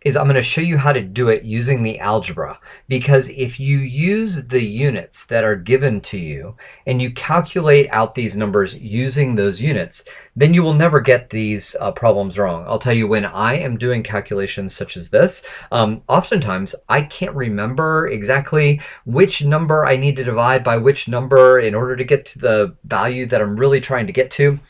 is I'm going to show you how to do it using the algebra, because if you use the units that are given to you and you calculate out these numbers using those units, then you will never get these problems wrong. I'll tell you, when I am doing calculations such as this, oftentimes I can't remember exactly which number I need to divide by which number in order to get to the value that I'm really trying to get to.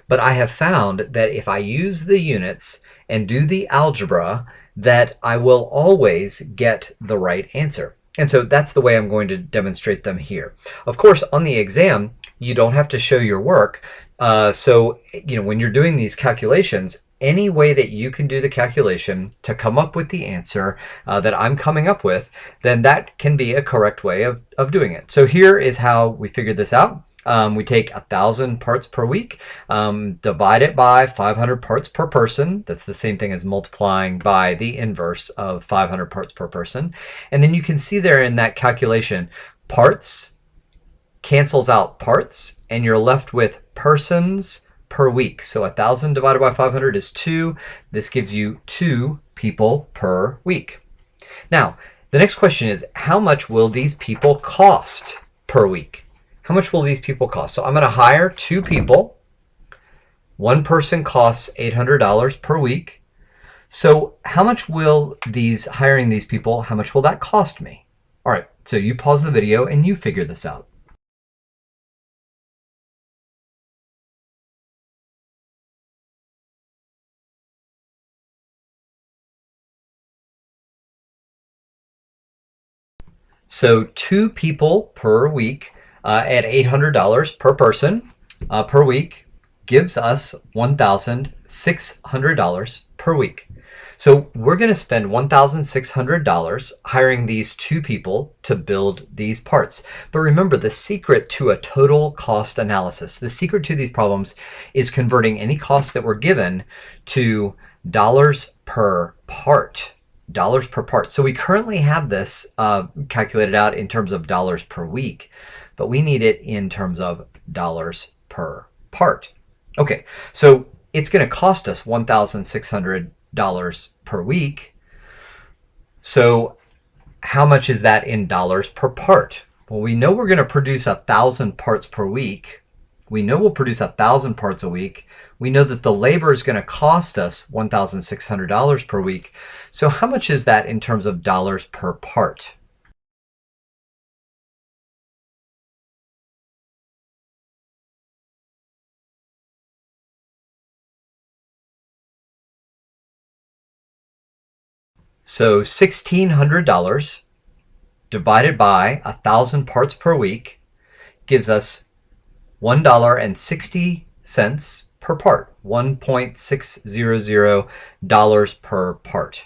But I have found that if I use the units and do the algebra, that I will always get the right answer. And so that's the way I'm going to demonstrate them here. Of course, on the exam, you don't have to show your work. So, when you're doing these calculations, any way that you can do the calculation to come up with the answer that I'm coming up with, then that can be a correct way of doing it. So here is how we figured this out. We take 1,000 parts per week, divide it by 500 parts per person. That's the same thing as multiplying by the inverse of 500 parts per person. And then you can see there in that calculation, parts cancels out parts, and you're left with persons per week. So 1,000 divided by 500 is 2. This gives you 2 people per week. Now, the next question is, how much will these people cost per week? How much will these people cost? So I'm going to hire 2 people. One person costs $800 per week. So how much will hiring these people, how much will that cost me? All right, so you pause the video and you figure this out. So 2 people per week at $800 per person per week gives us $1,600 per week. So we're going to spend $1,600 hiring these 2 people to build these parts. But remember, the secret to a total cost analysis, the secret to these problems is converting any costs that were given to dollars per part. Dollars per part. So we currently have this calculated out in terms of dollars per week, but we need it in terms of dollars per part. Okay, so it's going to cost us $1,600 per week. So how much is that in dollars per part? Well, we know we're going to produce 1,000 parts per week. We know we'll produce 1,000 parts a week. We know that the labor is going to cost us $1,600 per week. So how much is that in terms of dollars per part? So $1,600 divided by 1,000 parts per week gives us $1.60 per part, $1.600 per part.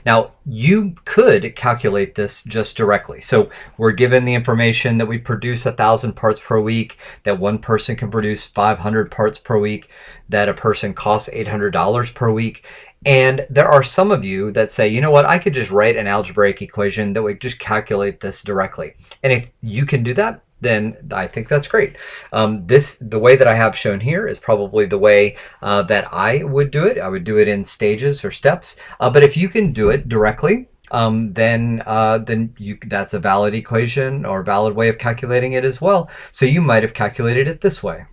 Now, you could calculate this just directly. So we're given the information that we produce 1,000 parts per week, that one person can produce 500 parts per week, that a person costs $800 per week. And there are some of you that say, you know what, I could just write an algebraic equation that would just calculate this directly. And if you can do that, then I think that's great. The way that I have shown here is probably the way that I would do it. I would do it in stages or steps. But if you can do it directly, then that's a valid equation or valid way of calculating it as well. So you might have calculated it this way.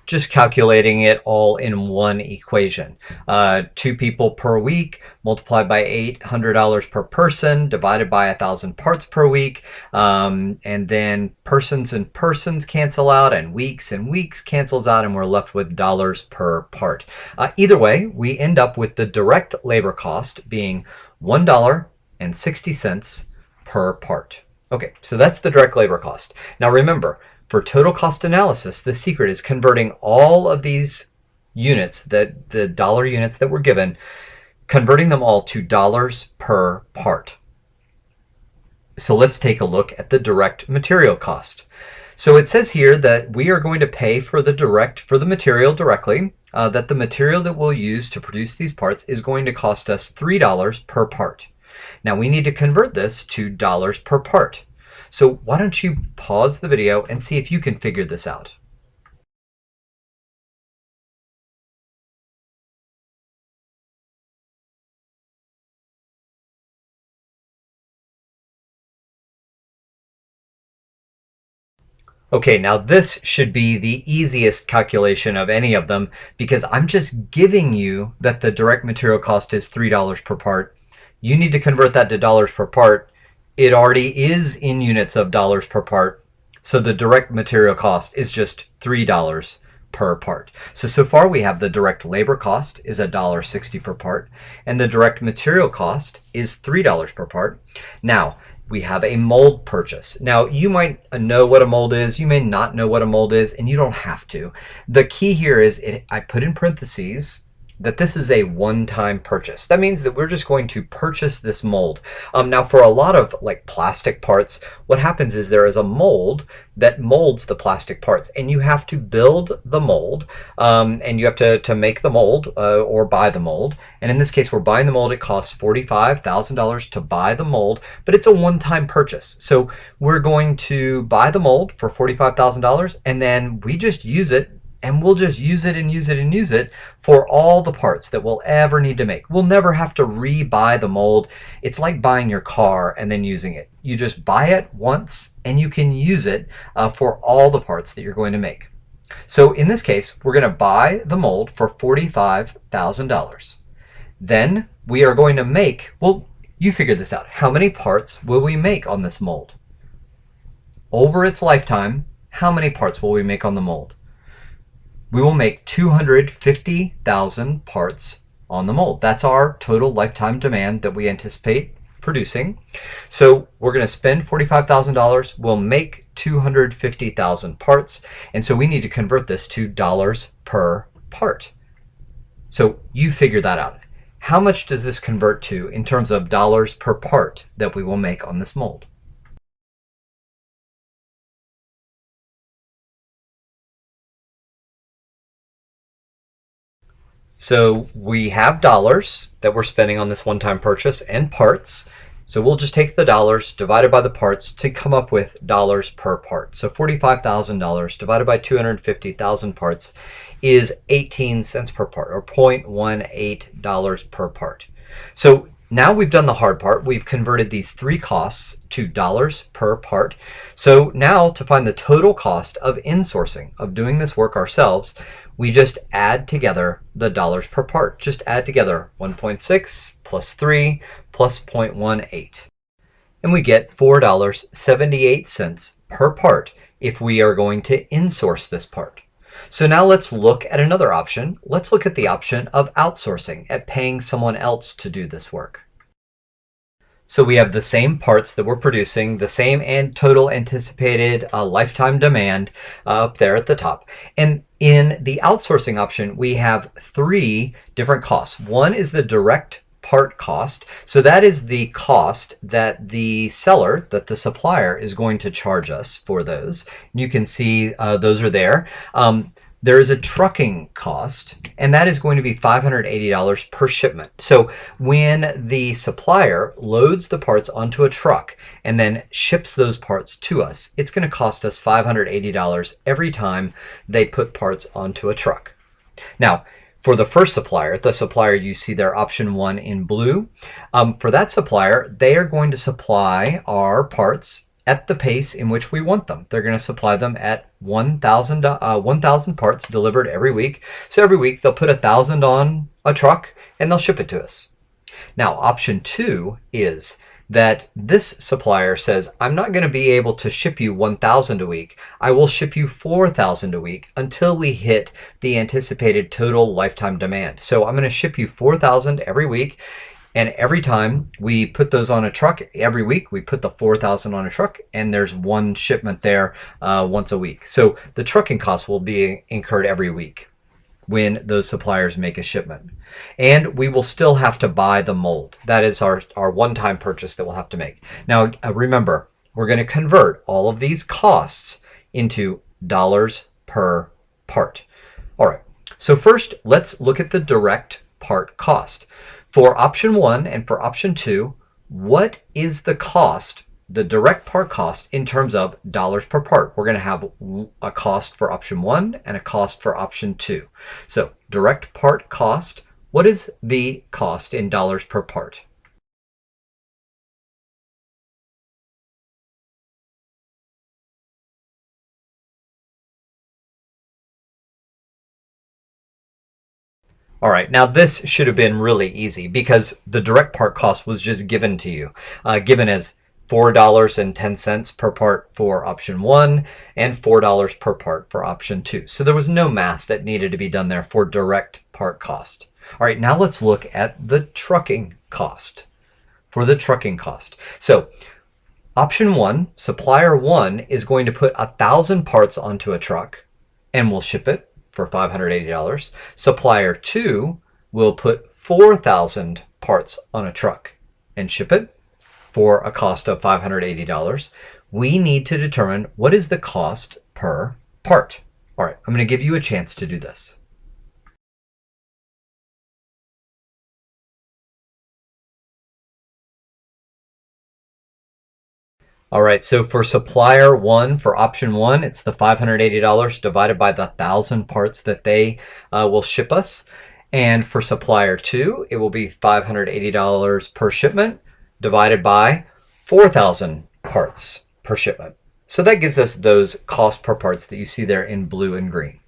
Just calculating it all in one equation. 2 people per week multiplied by $800 per person divided by 1,000 parts per week. And then persons and persons cancel out, and weeks cancels out, and we're left with dollars per part. Either way, we end up with the direct labor cost being $1.60 per part. Okay, so that's the direct labor cost. Now remember, for total cost analysis, the secret is converting all of these units, the dollar units that were given, converting them all to dollars per part. So let's take a look at the direct material cost. So it says here that we are going to pay for the material directly, that the material that we'll use to produce these parts is going to cost us $3 per part. Now we need to convert this to dollars per part. So why don't you pause the video and see if you can figure this out. Okay, now this should be the easiest calculation of any of them because I'm just giving you that the direct material cost is $3 per part. You need to convert that to dollars per part. It already is in units of dollars per part, so the direct material cost is just $3 per part. So far we have the direct labor cost is $1.60 per part, and the direct material cost is $3 per part. Now, we have a mold purchase. Now, you might know what a mold is, you may not know what a mold is, and you don't have to. The key here is I put in parentheses that this is a one-time purchase. That means that we're just going to purchase this mold. Now for a lot of like plastic parts, what happens is there is a mold that molds the plastic parts, and you have to build the mold, and you have to make the mold or buy the mold. And in this case, we're buying the mold. It costs $45,000 to buy the mold, but it's a one-time purchase. So we're going to buy the mold for $45,000, and then we just use it. And we'll just use it and use it and use it for all the parts that we'll ever need to make. We'll never have to re-buy the mold. It's like buying your car and then using it. You just buy it once and you can use it for all the parts that you're going to make. So in this case, we're going to buy the mold for $45,000. Then we are going to make, well, you figure this out. How many parts will we make on this mold? Over its lifetime, how many parts will we make on the mold? We will make 250,000 parts on the mold. That's our total lifetime demand that we anticipate producing. So we're going to spend $45,000. We'll make 250,000 parts. And so we need to convert this to dollars per part. So you figure that out. How much does this convert to in terms of dollars per part that we will make on this mold? So we have dollars that we're spending on this one-time purchase and parts. So we'll just take the dollars divided by the parts to come up with dollars per part. So $45,000 divided by 250,000 parts is 18 cents per part, or $0.18 per part. So now we've done the hard part. We've converted these three costs to dollars per part. So now to find the total cost of insourcing, of doing this work ourselves, we just add together the dollars per part. Just add together 1.6 plus 3 plus 0.18. And we get $4.78 per part if we are going to insource this part. So now let's look at another option. Let's look at the option of outsourcing, at paying someone else to do this work. So we have the same parts that we're producing, the same and total anticipated lifetime demand up there at the top. And in the outsourcing option, we have 3 different costs. One is the direct part cost. So that is the cost that the seller, that the supplier, is going to charge us for those. You can see those are there. There is a trucking cost, and that is going to be $580 per shipment. So when the supplier loads the parts onto a truck and then ships those parts to us, it's going to cost us $580 every time they put parts onto a truck. Now, for the first supplier, the supplier you see there, option 1 in blue, for that supplier, they are going to supply our parts at the pace in which we want them. They're going to supply them at 1,000 parts delivered every week. So every week they'll put 1,000 on a truck and they'll ship it to us. Now, option 2 is that this supplier says, I'm not going to be able to ship you 1,000 a week. I will ship you 4,000 a week until we hit the anticipated total lifetime demand. So I'm going to ship you 4,000 every week. And every time we put those on a truck, every week we put the 4,000 on a truck, and there's one shipment there once a week. So the trucking costs will be incurred every week when those suppliers make a shipment. And we will still have to buy the mold. That is our one-time purchase that we'll have to make. Now, remember, we're going to convert all of these costs into dollars per part. All right, so first let's look at the direct part cost. For option 1 and for option 2, what is the cost, the direct part cost, in terms of dollars per part? We're going to have a cost for option 1 and a cost for option 2. So direct part cost, what is the cost in dollars per part? All right, now this should have been really easy because the direct part cost was just given to you, given as $4.10 per part for option 1 and $4 per part for option 2. So there was no math that needed to be done there for direct part cost. All right, now let's look at the trucking cost. For the trucking cost. So option 1, supplier 1 is going to put 1,000 parts onto a truck and will ship it for $580. Supplier 2 will put 4,000 parts on a truck and ship it for a cost of $580. We need to determine what is the cost per part. All right, I'm going to give you a chance to do this. All right, so for supplier 1, for option 1, it's the $580 divided by the 1,000 parts that they will ship us. And for supplier 2, it will be $580 per shipment divided by 4,000 parts per shipment. So that gives us those cost per parts that you see there in blue and green.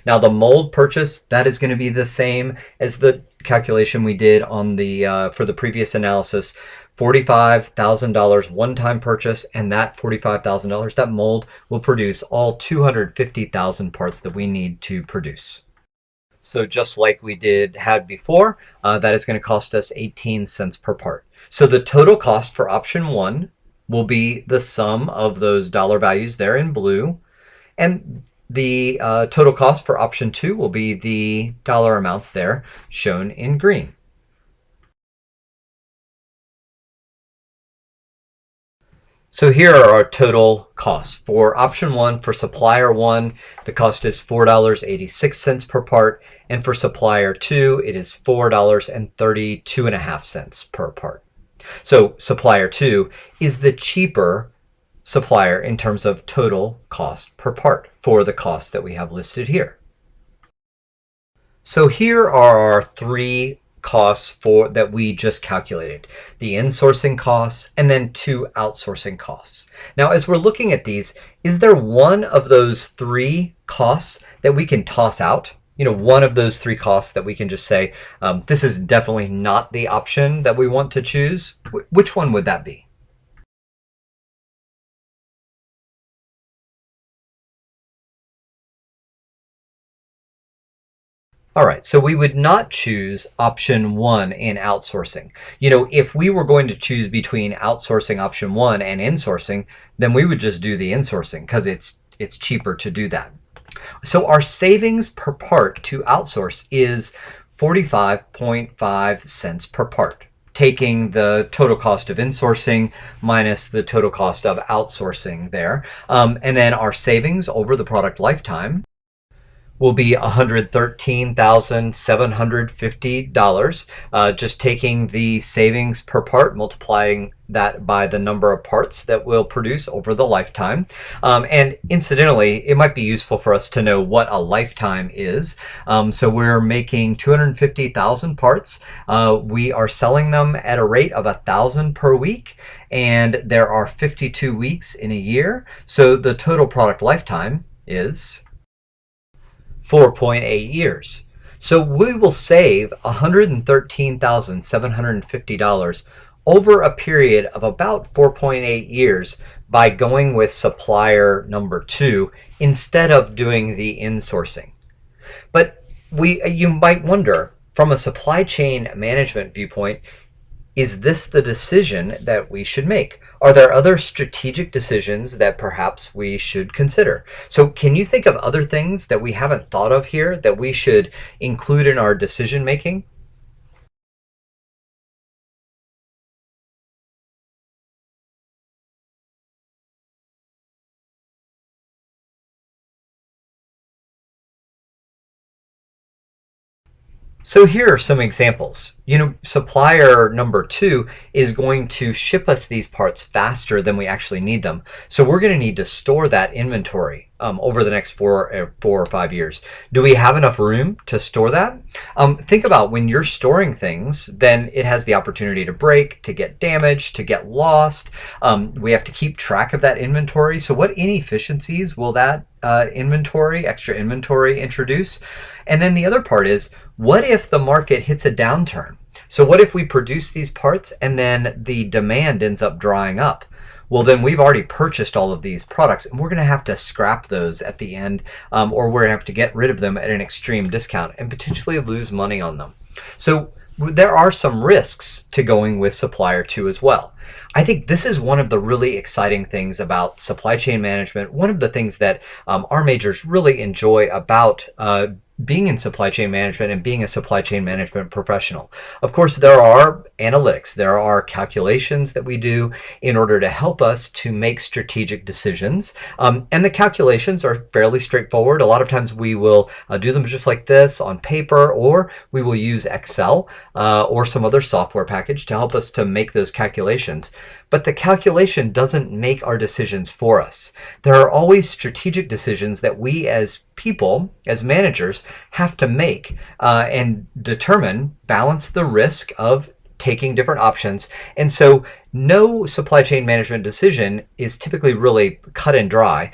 Now the mold purchase, that is going to be the same as the calculation we did on the for the previous analysis. $45,000 one-time purchase, and that $45,000, that mold will produce all 250,000 parts that we need to produce. So just like we had before, that is going to cost us 18 cents per part. So the total cost for option 1 will be the sum of those dollar values there in blue, and the total cost for option 2 will be the dollar amounts there shown in green. So here are our total costs. For option 1, for supplier 1, the cost is $4.86 per part, and for supplier 2, it is $4.32.5 per part. So supplier 2 is the cheaper supplier in terms of total cost per part for the cost that we have listed here. So here are our 3 costs that we just calculated: the insourcing costs and then 2 outsourcing costs. Now, as we're looking at these, is there one of those 3 costs that we can toss out? You know, one of those 3 costs that we can just say, this is definitely not the option that we want to choose? Which one would that be? All right, so we would not choose option 1 in outsourcing. You know, if we were going to choose between outsourcing option 1 and insourcing, then we would just do the insourcing because it's cheaper to do that. So our savings per part to outsource is 45.5 cents per part, taking the total cost of insourcing minus the total cost of outsourcing there. And then our savings over the product lifetime will be $113,750, just taking the savings per part, multiplying that by the number of parts that we'll produce over the lifetime. And incidentally, it might be useful for us to know what a lifetime is. So we're making 250,000 parts. We are selling them at a rate of 1,000 per week, and there are 52 weeks in a year. So the total product lifetime is 4.8 years. So we will save $113,750 over a period of about 4.8 years by going with supplier number 2 instead of doing the insourcing. But you might wonder, from a supply chain management viewpoint, is this the decision that we should make? Are there other strategic decisions that perhaps we should consider? So can you think of other things that we haven't thought of here that we should include in our decision making? So here are some examples. You know, supplier number 2 is going to ship us these parts faster than we actually need them. So we're going to need to store that inventory over the next 4 or 5 years. Do we have enough room to store that? Think about when you're storing things, then it has the opportunity to break, to get damaged, to get lost. We have to keep track of that inventory. So what inefficiencies will that extra inventory introduce? And then the other part is, what if the market hits a downturn? So what if we produce these parts and then the demand ends up drying up? Well, then we've already purchased all of these products and we're going to have to scrap those at the end, or we're going to have to get rid of them at an extreme discount and potentially lose money on them. So there are some risks to going with supplier 2 as well. I think this is one of the really exciting things about supply chain management. One of the things that our majors really enjoy about being in supply chain management and being a supply chain management professional. Of course, there are analytics, there are calculations that we do in order to help us to make strategic decisions. And the calculations are fairly straightforward. A lot of times we will do them just like this on paper, or we will use Excel or some other software package to help us to make those calculations. But the calculation doesn't make our decisions for us. There are always strategic decisions that we as people, as managers, have to make and determine, balance the risk of taking different options. And so no supply chain management decision is typically really cut and dry.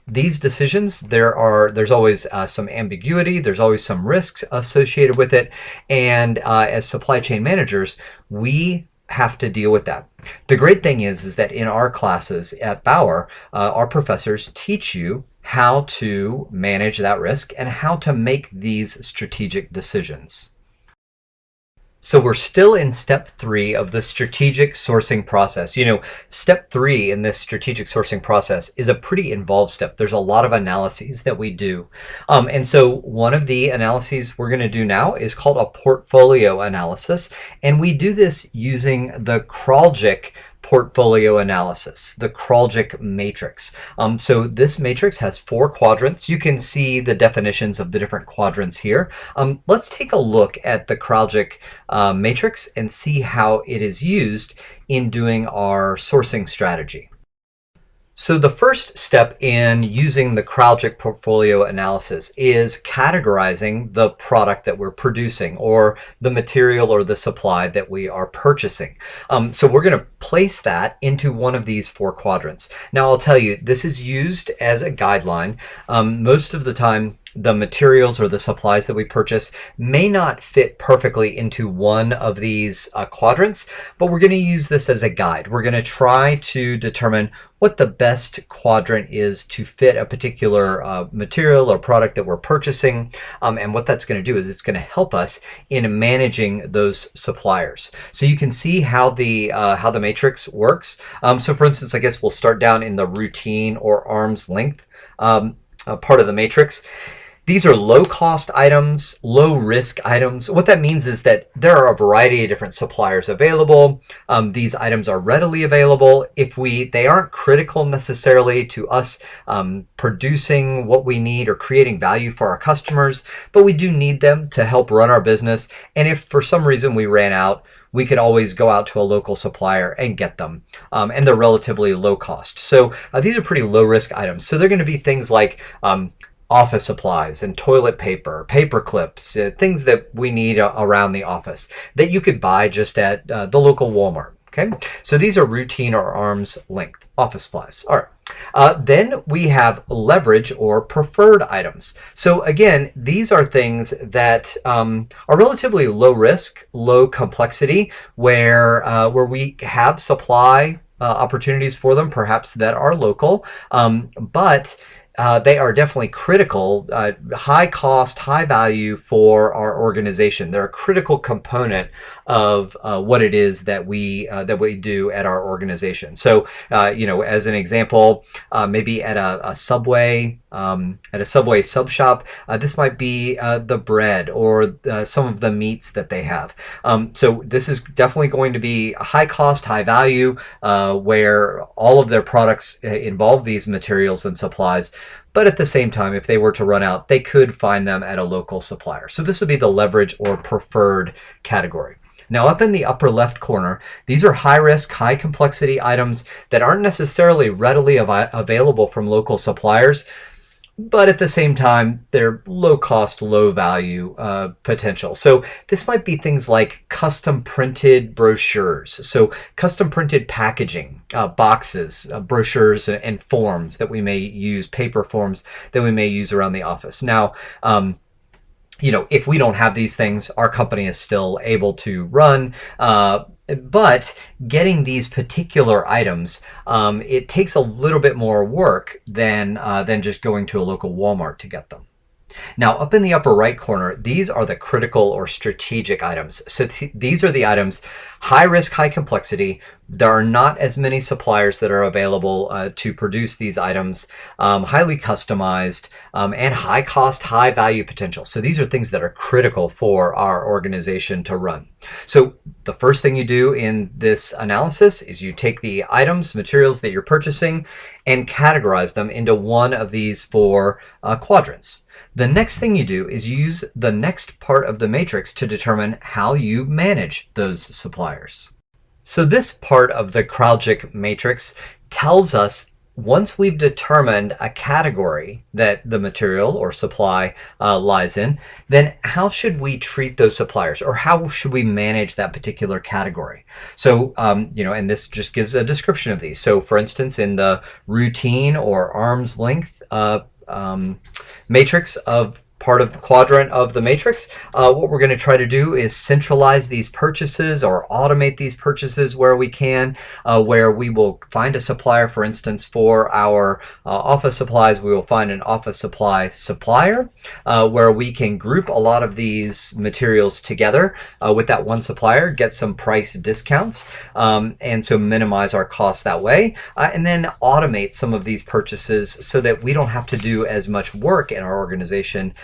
These decisions, there's always some ambiguity, there's always some risks associated with it. And as supply chain managers, we have to deal with that. The great thing is that in our classes at Bauer, our professors teach you how to manage that risk and how to make these strategic decisions. So we're still in step 3 of the strategic sourcing process. You know, step 3 in this strategic sourcing process is a pretty involved step. There's a lot of analyses that we do. And so one of the analyses we're going to do now is called a portfolio analysis. And we do this using the Kraljic portfolio analysis, the Kraljic matrix. So this matrix has 4 quadrants. You can see the definitions of the different quadrants here. Let's take a look at the Kraljic matrix and see how it is used in doing our sourcing strategy. So the first step in using the Kraljic portfolio analysis is categorizing the product that we're producing, or the material or the supply that we are purchasing. So we're going to place that into one of these 4 quadrants. Now I'll tell you, this is used as a guideline. Most of the time the materials or the supplies that we purchase may not fit perfectly into one of these quadrants, but we're going to use this as a guide. We're going to try to determine what the best quadrant is to fit a particular material or product that we're purchasing. And what that's going to do is it's going to help us in managing those suppliers. So you can see how the matrix works. So for instance, I guess we'll start down in the routine or arm's length part of the matrix. These are low-cost items, low-risk items. What that means is that there are a variety of different suppliers available. These items are readily available. If they aren't critical necessarily to us producing what we need or creating value for our customers, but we do need them to help run our business. And if for some reason we ran out, we could always go out to a local supplier and get them. And they're relatively low cost. So these are pretty low-risk items. So they're going to be things like office supplies and toilet paper, paper clips, things that we need around the office that you could buy just at the local Walmart. Okay, so these are routine or arm's length office supplies. All right. Then we have leverage or preferred items. So again, these are things that are relatively low risk, low complexity, where we have supply opportunities for them, perhaps that are local, but they are definitely critical, high cost, high value for our organization. They're a critical component of what it is that we do at our organization. So, as an example, maybe at a Subway, sub shop, this might be the bread or some of the meats that they have. So this is definitely going to be high cost, high value, where all of their products involve these materials and supplies. But at the same time, if they were to run out, they could find them at a local supplier. So this would be the leverage or preferred category. Now up in the upper left corner, these are high risk, high complexity items that aren't necessarily readily available from local suppliers, but at the same time, they're low cost, low value potential. So this might be things like custom printed brochures. So custom printed packaging, boxes, brochures, and forms that we may use, paper forms that we may use around the office. Now, if we don't have these things, our company is still able to run. But getting these particular items, it takes a little bit more work than just going to a local Walmart to get them. Now, up in the upper right corner, these are the critical or strategic items. So these are the items, high risk, high complexity. There are not as many suppliers that are available to produce these items, highly customized, and high cost, high value potential. So these are things that are critical for our organization to run. So the first thing you do in this analysis is you take the items, materials that you're purchasing, and categorize them into one of these four quadrants. The next thing you do is use the next part of the matrix to determine how you manage those suppliers. So this part of the Kraljic matrix tells us, once we've determined a category that the material or supply lies in, then how should we treat those suppliers, or how should we manage that particular category? So, and this just gives a description of these. So for instance, in the routine or arm's length matrix of part of the quadrant of the matrix, what we're going to try to do is centralize these purchases or automate these purchases where we can, where we will find a supplier. For instance, for our office supplies, we will find an office supply supplier where we can group a lot of these materials together with that one supplier, get some price discounts, and so minimize our costs that way, and then automate some of these purchases so that we don't have to do as much work in our organization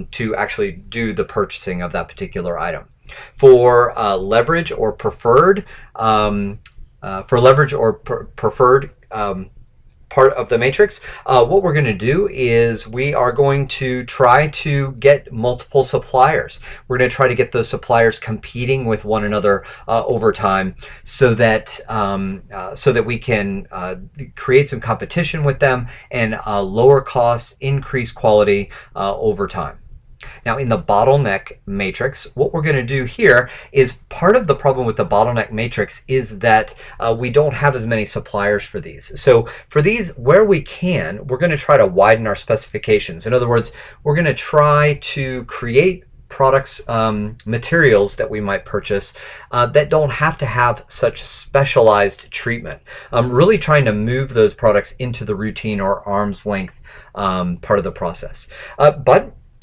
to actually do the purchasing of that particular item. For leverage or preferred, part of the matrix, what we're going to do is we are going to try to get multiple suppliers. We're going to try to get those suppliers competing with one another over time, so that we can create some competition with them and lower costs, increase quality over time. Now in the bottleneck matrix, what we're going to do here is part of the problem with the bottleneck matrix is that we don't have as many suppliers for these. So for these, where we can, we're going to try to widen our specifications. In other words, we're going to try to create products, materials that we might purchase that don't have to have such specialized treatment. Really trying to move those products into the routine or arm's length part of the process.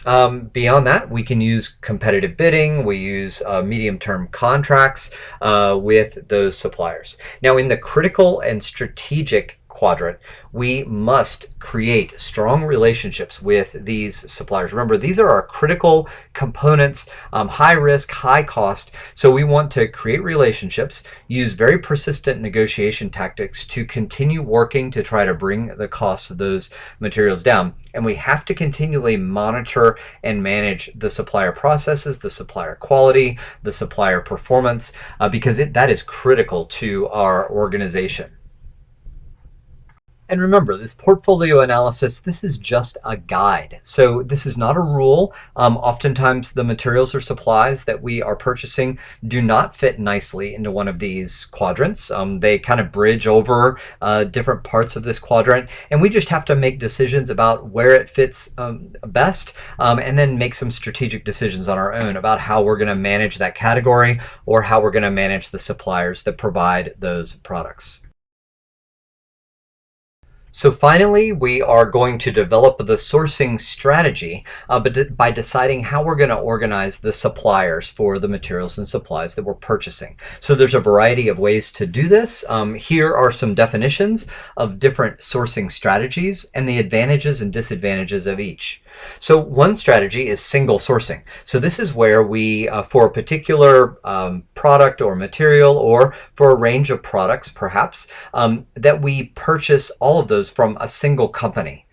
Beyond that, we can use competitive bidding. We use medium-term contracts with those suppliers. Now, in the critical and strategic quadrant, we must create strong relationships with these suppliers. Remember, these are our critical components, high risk, high cost. So we want to create relationships, use very persistent negotiation tactics to continue working to try to bring the cost of those materials down. And we have to continually monitor and manage the supplier processes, the supplier quality, the supplier performance, because that is critical to our organization. And remember, this portfolio analysis, this is just a guide. So this is not a rule. Oftentimes the materials or supplies that we are purchasing do not fit nicely into one of these quadrants. They kind of bridge over different parts of this quadrant, and we just have to make decisions about where it fits best, and then make some strategic decisions on our own about how we're going to manage that category or how we're going to manage the suppliers that provide those products. So finally, we are going to develop the sourcing strategy by deciding how we're going to organize the suppliers for the materials and supplies that we're purchasing. So there's a variety of ways to do this. Here are some definitions of different sourcing strategies and the advantages and disadvantages of each. So one strategy is single sourcing. So this is where we, for a particular product or material, or for a range of products perhaps, that we purchase all of those from a single company.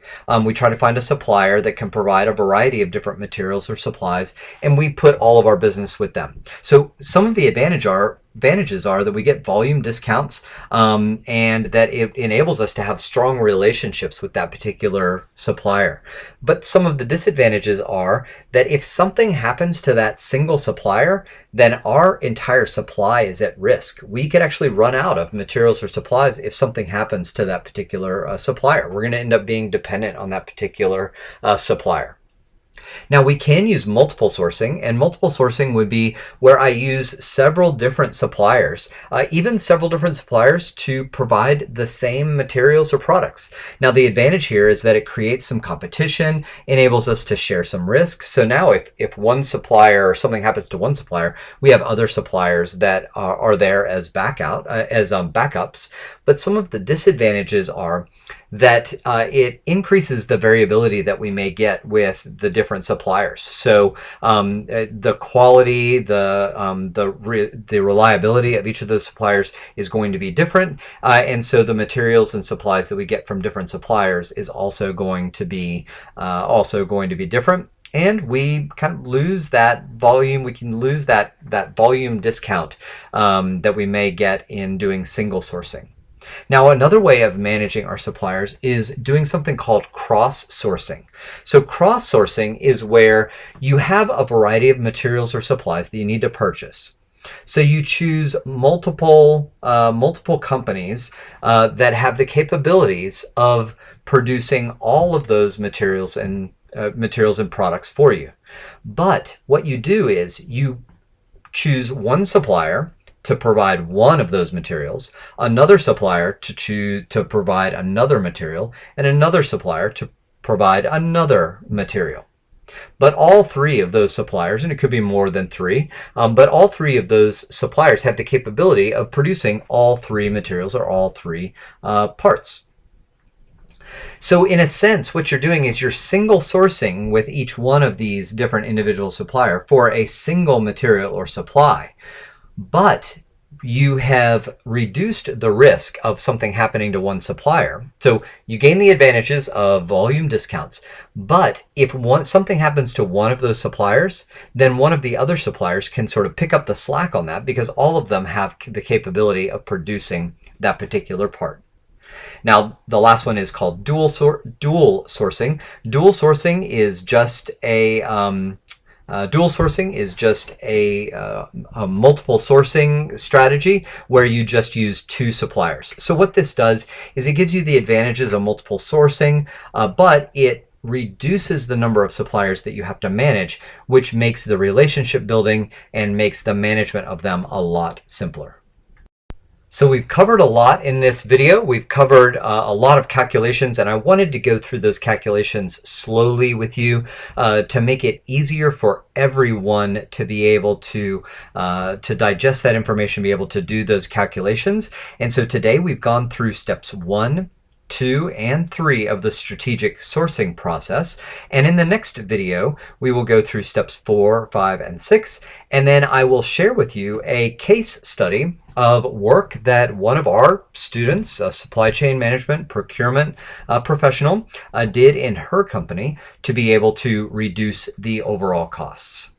We try to find a supplier that can provide a variety of different materials or supplies, and we put all of our business with them. So some of the advantages are that we get volume discounts, and that it enables us to have strong relationships with that particular supplier. But some of the disadvantages are that if something happens to that single supplier, then our entire supply is at risk. We could actually run out of materials or supplies if something happens to that particular supplier. We're going to end up being dependent on that particular supplier. Now we can use multiple sourcing, and multiple sourcing would be where I use several different suppliers, even several different suppliers to provide the same materials or products. Now the advantage here is that it creates some competition, enables us to share some risks. So now if one supplier or something happens to one supplier, we have other suppliers that are there as backups. But some of the disadvantages are that it increases the variability that we may get with the different suppliers. So the quality, the reliability of each of those suppliers is going to be different, and so the materials and supplies that we get from different suppliers is also going to be different. And we kind of lose that volume. We can lose that volume discount that we may get in doing single sourcing. Now, another way of managing our suppliers is doing something called cross-sourcing. So cross-sourcing is where you have a variety of materials or supplies that you need to purchase. So you choose multiple companies that have the capabilities of producing all of those materials and products for you. But what you do is you choose one supplier to provide one of those materials, another supplier to provide another material, and another supplier to provide another material. But all three of those suppliers, and it could be more than three, but all three of those suppliers have the capability of producing all three materials or all three parts. So in a sense, what you're doing is you're single sourcing with each one of these different individual suppliers for a single material or supply. But you have reduced the risk of something happening to one supplier. So you gain the advantages of volume discounts. But if something happens to one of those suppliers, then one of the other suppliers can sort of pick up the slack on that because all of them have the capability of producing that particular part. Now, the last one is called dual sourcing. Dual sourcing is just a multiple sourcing strategy where you just use two suppliers. So what this does is it gives you the advantages of multiple sourcing, but it reduces the number of suppliers that you have to manage, which makes the relationship building and makes the management of them a lot simpler. So we've covered a lot in this video. We've covered a lot of calculations, and I wanted to go through those calculations slowly with you to make it easier for everyone to be able to digest that information, be able to do those calculations. And so today we've gone through steps 1, 2, and 3 of the strategic sourcing process. And in the next video, we will go through steps 4, 5, and 6. And then I will share with you a case study of work that one of our students, a supply chain management procurement professional, did in her company to be able to reduce the overall costs.